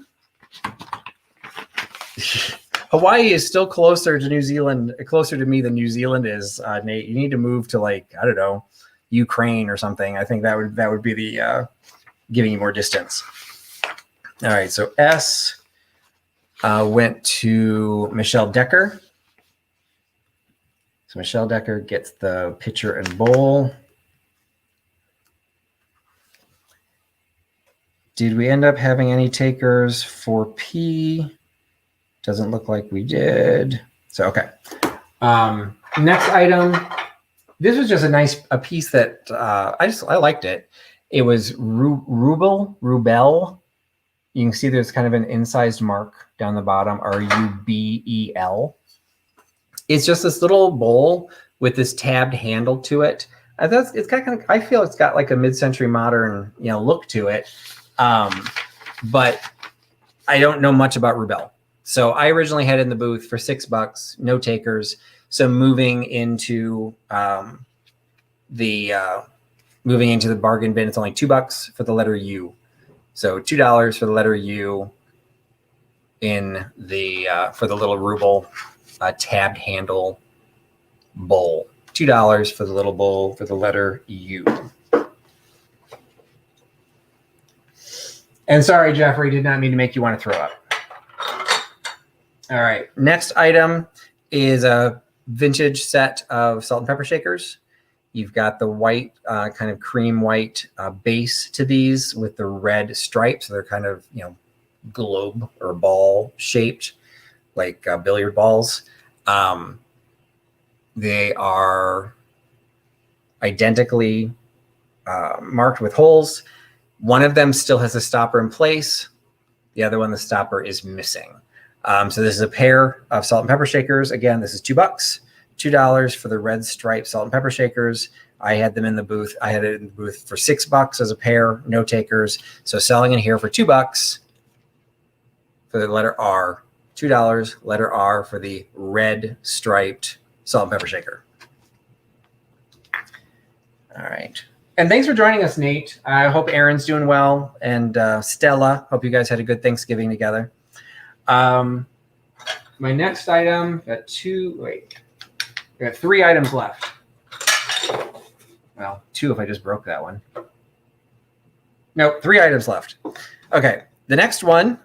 Hawaii is still closer to New Zealand, closer to me than New Zealand is. Nate, you need to move to, like, I don't know, Ukraine or something. I think that would be the giving you more distance. All right, so S went to Michelle Decker. So Michelle Decker gets the pitcher and bowl. Did we end up having any takers for P? Doesn't look like we did. So, okay. Next item. This was just a piece that I liked it. It was Rubel. You can see there's kind of an incised mark down the bottom, Rubel. It's just this little bowl with this tabbed handle to it. I feel it's got like a mid-century modern, look to it. But I don't know much about Rubel. So I originally had it in the booth for $6, no takers. So moving into the bargain bin, it's only $2 for the letter U. So $2 for the letter U in the for the little ruble tabbed handle bowl. $2 for the little bowl for the letter U. And sorry, Jeffrey, did not mean to make you want to throw up. All right, next item is a vintage set of salt and pepper shakers. You've got the white, kind of cream white base to these with the red stripes. So they're kind of, globe or ball shaped, like billiard balls. They are identically marked with holes. One of them still has a stopper in place. The other one, the stopper is missing. So this is a pair of salt and pepper shakers. Again, this is $2. $2 for the red striped salt and pepper shakers. I had them in the booth. I had it in the booth for $6 as a pair, no takers. So selling in here for $2 for the letter R. $2, letter R for the red striped salt and pepper shaker. All right. And thanks for joining us, Nate. I hope Aaron's doing well. And Stella, hope you guys had a good Thanksgiving together. My next item, got 3 items left. Well, 2 if I just broke that one. No, 3 items left. Okay, the next one,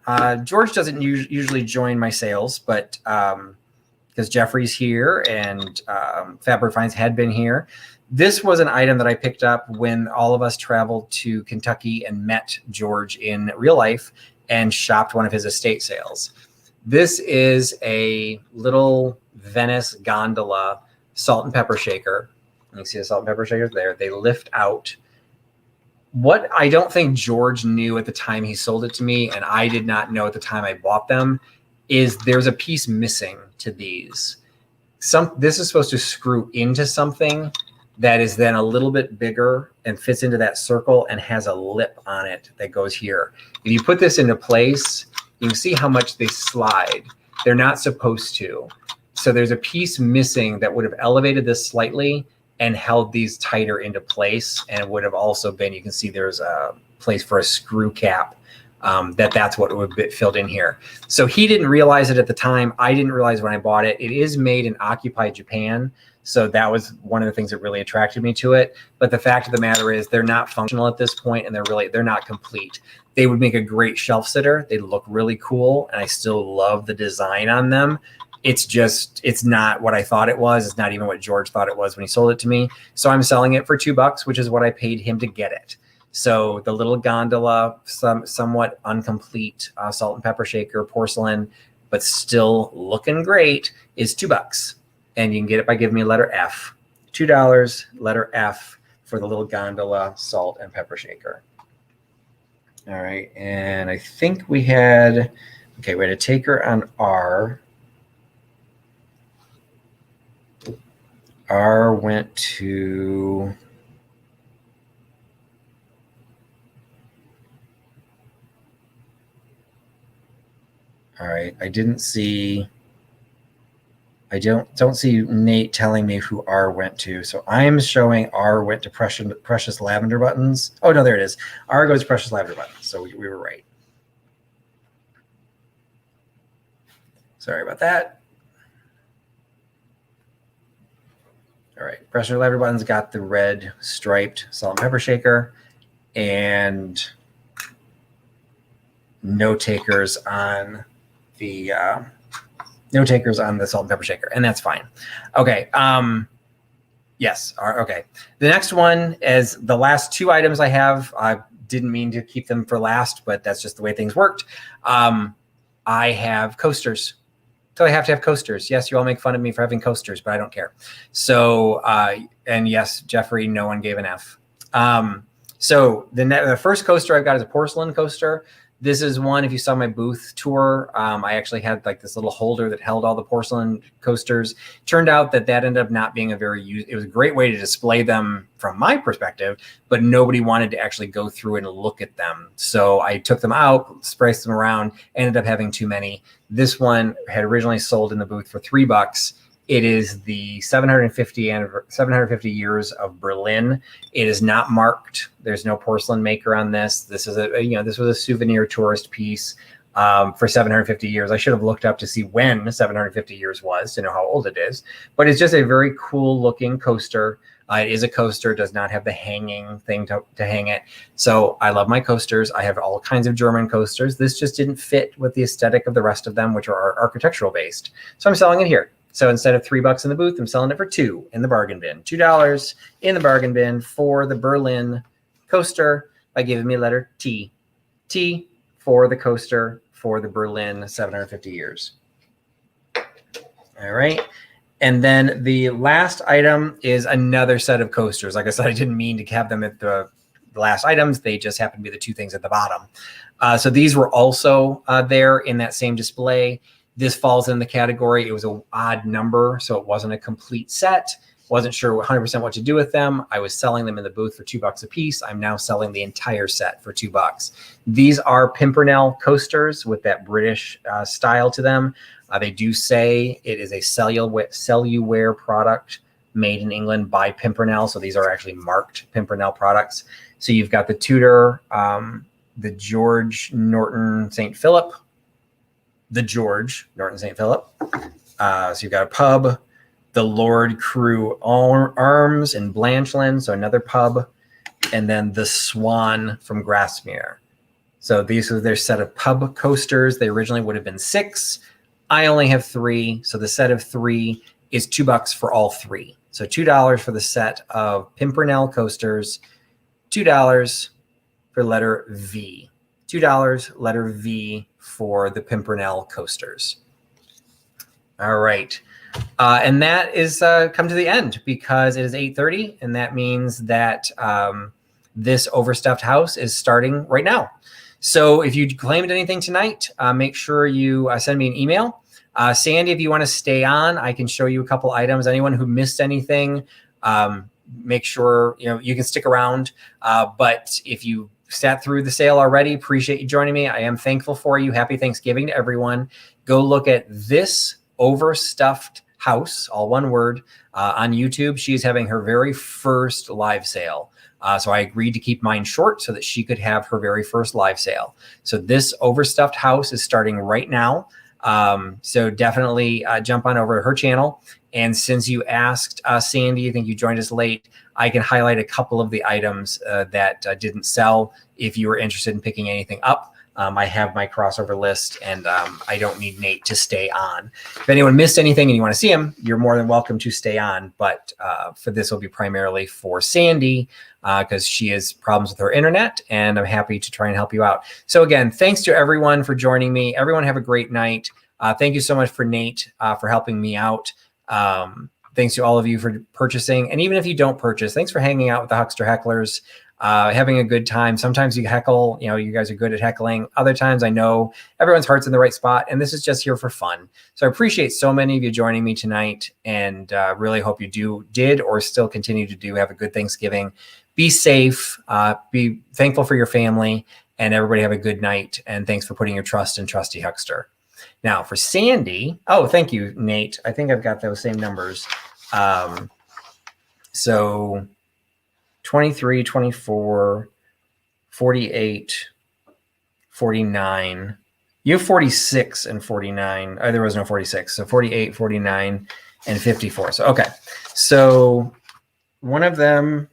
George doesn't usually join my sales, but because Jeffrey's here and Fabric Finds had been here. This was an item that I picked up when all of us traveled to Kentucky and met George in real life and shopped one of his estate sales. This is a little Venice gondola salt and pepper shaker. You can see the salt and pepper shakers there. They lift out. What I don't think George knew at the time he sold it to me, and I did not know at the time I bought them, is there's a piece missing to these. This is supposed to screw into something that is then a little bit bigger and fits into that circle and has a lip on it that goes here. If you put this into place, you can see how much they slide. They're not supposed to. So there's a piece missing that would have elevated this slightly and held these tighter into place. And it would have also been, you can see there's a place for a screw cap. That's what would be filled in here. So he didn't realize it at the time. I didn't realize when I bought it. It is made in occupied Japan. So that was one of the things that really attracted me to it. But the fact of the matter is they're not functional at this point, and they're not complete. They would make a great shelf sitter. They look really cool, and I still love the design on them. It's not what I thought it was. It's not even what George thought it was when he sold it to me. So I'm selling it for $2, which is what I paid him to get it. So the little gondola, somewhat incomplete salt and pepper shaker, porcelain, but still looking great, is $2. And you can get it by giving me a letter F. $2, letter F for the little gondola salt and pepper shaker. All right, and I think we had a taker on R. R went to... All right, I don't see Nate telling me who R went to. So I'm showing R went to Precious Lavender Buttons. Oh, no, there it is. R goes to Precious Lavender Buttons. So we were right. Sorry about that. All right, Precious Lavender Buttons got the red striped salt and pepper shaker, and no takers on the salt and pepper shaker, and that's fine. Okay. Yes. Okay. The next one is the last two items I have. I didn't mean to keep them for last, but that's just the way things worked. I have coasters. So I have to have coasters. Yes, you all make fun of me for having coasters, but I don't care. So, and yes, Jeffrey, no one gave an F. So the first coaster I've got is a porcelain coaster. This is one, if you saw my booth tour, I actually had like this little holder that held all the porcelain coasters. Turned out that ended up not being it was a great way to display them from my perspective, but nobody wanted to actually go through and look at them. So I took them out, spaced them around, ended up having too many. This one had originally sold in the booth for $3. It is the 750 years of Berlin. It is not marked. There's no porcelain maker on this. This is this was a souvenir tourist piece for 750 years. I should have looked up to see when 750 years was to know how old it is. But it's just a very cool looking coaster. It is a coaster, does not have the hanging thing to hang it. So I love my coasters. I have all kinds of German coasters. This just didn't fit with the aesthetic of the rest of them, which are architectural based. So I'm selling it here. So instead of $3 in the booth, I'm selling it for $2 in the bargain bin. $2 in the bargain bin for the Berlin coaster by giving me a letter T. T for the coaster for the Berlin 750 years. All right. And then the last item is another set of coasters. Like I said, I didn't mean to have them at the last items. They just happen to be the two things at the bottom. So these were also there in that same display. This falls in the category. It was an odd number, so it wasn't a complete set. Wasn't sure 100% what to do with them. I was selling them in the booth for $2 a piece. I'm now selling the entire set for $2. These are Pimpernel coasters with that British style to them. They do say it is a Celluware product made in England by Pimpernel. So these are actually marked Pimpernel products. So you've got the Tudor, the George Norton St. Philip, the George Norton St. Philip. So you've got a pub, the Lord Crew Arms in Blanchland, so another pub, and then the Swan from Grasmere. So these are their set of pub coasters. They originally would have been 6. I only have 3, so the set of 3 is $2 for all 3. So $2 for the set of Pimpernel coasters, $2 for letter V. $2 letter V for the Pimpernel coasters. All right. And that is come to the end because it is 8:30, and that means that this overstuffed house is starting right now. So if you claimed anything tonight, make sure you send me an email. Sandy, if you want to stay on, I can show you a couple items. Anyone who missed anything, make sure you can stick around. But if you sat through the sale already, appreciate you joining me. I am thankful for you. Happy Thanksgiving to everyone. Go look at This Overstuffed House, all one word, on YouTube. She's having her very first live sale. So I agreed to keep mine short so that she could have her very first live sale. So This Overstuffed House is starting right now. So definitely jump on over to her channel. And since you asked Sandy, I think you joined us late, I can highlight a couple of the items that didn't sell if you were interested in picking anything up. I have my crossover list, and I don't need Nate to stay on. If anyone missed anything and you want to see him, you're more than welcome to stay on. But for this will be primarily for Sandy because she has problems with her internet, and I'm happy to try and help you out. So again, thanks to everyone for joining me. Everyone have a great night. Thank you so much for Nate for helping me out. Thanks to all of you for purchasing. And even if you don't purchase, thanks for hanging out with the Huckster Hecklers. having a good time. Sometimes you heckle, you guys are good at heckling. Other times I know everyone's heart's in the right spot, and this is just here for fun. So I appreciate so many of you joining me tonight, and really hope you did or still continue to do have a good Thanksgiving. Be safe, be thankful for your family, and everybody have a good night. And thanks for putting your trust in Trusty Huckster. Now for Sandy, oh, thank you, Nate. I think I've got those same numbers. So 23, 24, 48, 49. You have 46 and 49. Oh, there was no 46. So 48, 49, and 54. So, okay. So one of them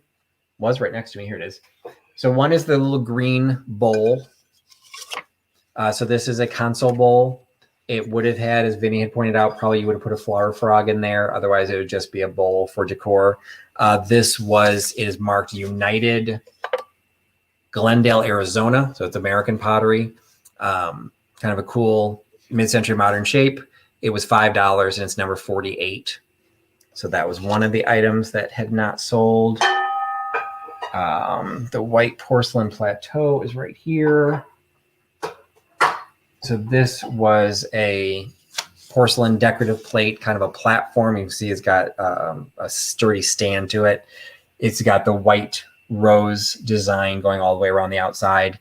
was right next to me. Here it is. So one is the little green bowl. So this is a console bowl. It would have had, as Vinny had pointed out, probably you would have put a flower frog in there. Otherwise, it would just be a bowl for decor. It is marked United Glendale, Arizona. So it's American pottery. Kind of a cool mid-century modern shape. It was $5 and it's number 48. So that was one of the items that had not sold. The white porcelain plateau is right here. So this was a porcelain decorative plate, kind of a platform. You can see it's got a sturdy stand to it. It's got the white rose design going all the way around the outside.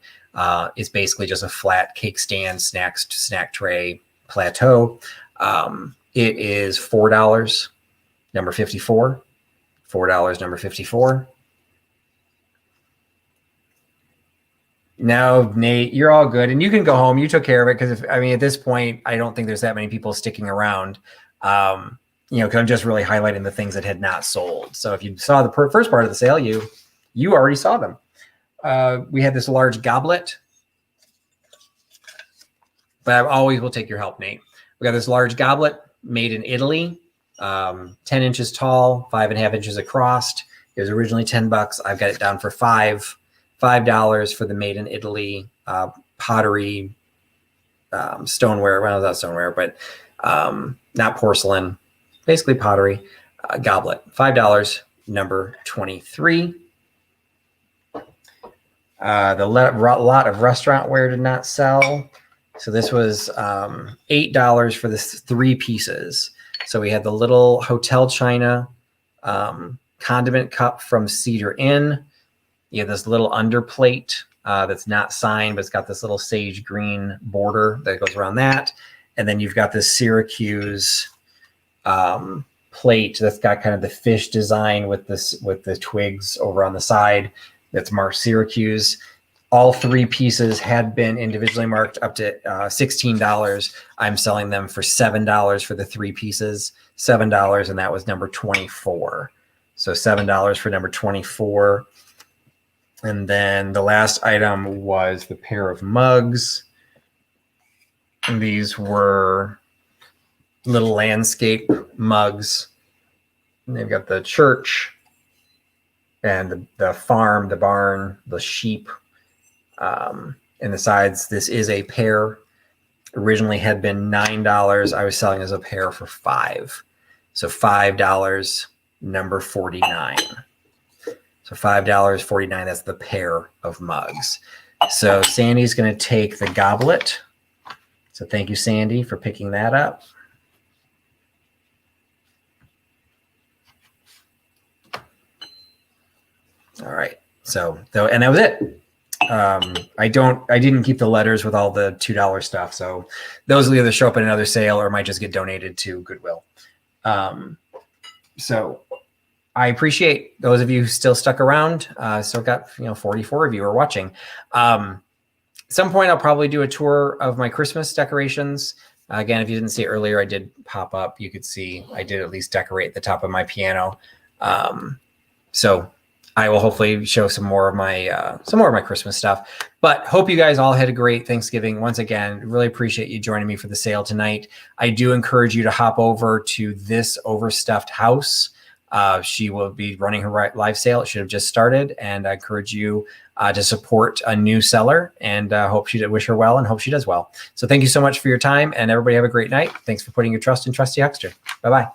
It's basically just a flat cake stand, snack tray plateau. It is $4, number 54. $4, number 54. No, Nate, you're all good. And you can go home. You took care of it because, at this point, I don't think there's that many people sticking around, because I'm just really highlighting the things that had not sold. So if you saw the first part of the sale, you already saw them. We had this large goblet, but I always will take your help, Nate. We got this large goblet made in Italy, 10 inches tall, 5.5 inches across. It was originally $10. I've got it down for $5 for the made in Italy pottery, stoneware. Well, not stoneware, but not porcelain, basically pottery goblet. $5, number 23. The lot of restaurant ware did not sell. So this was $8 for the 3 pieces. So we had the little hotel china condiment cup from Cedar Inn. You have this little underplate that's not signed, but it's got this little sage green border that goes around that. And then you've got this Syracuse plate that's got kind of the fish design with the twigs over on the side that's marked Syracuse. All 3 pieces had been individually marked up to $16. I'm selling them for $7 for the 3 pieces, $7, and that was number 24. So $7 for number 24. And then the last item was the pair of mugs. And these were little landscape mugs. And they've got the church and the farm, the barn, the sheep, and the sides. This is a pair. Originally had been $9. I was selling as a pair for $5. So $5, number 49. So $5.49, that's the pair of mugs. So Sandy's going to take the goblet. So thank you, Sandy, for picking that up. All right. So, and that was it. I didn't keep the letters with all the $2 stuff. So those will either show up in another sale or might just get donated to Goodwill. So I appreciate those of you who still stuck around. Still got 44 of you are watching. At some point, I'll probably do a tour of my Christmas decorations. Again, if you didn't see it earlier, I did pop up. You could see I did at least decorate the top of my piano. So I will hopefully show some more of my Christmas stuff. But hope you guys all had a great Thanksgiving. Once again, really appreciate you joining me for the sale tonight. I do encourage you to hop over to ThisOverStuffedHouse. She will be running her live sale. It should have just started, and I encourage you to support a new seller, and wish her well and hope she does well. So thank you so much for your time, and everybody have a great night. Thanks for putting your trust in Trusty Huckster. Bye-bye.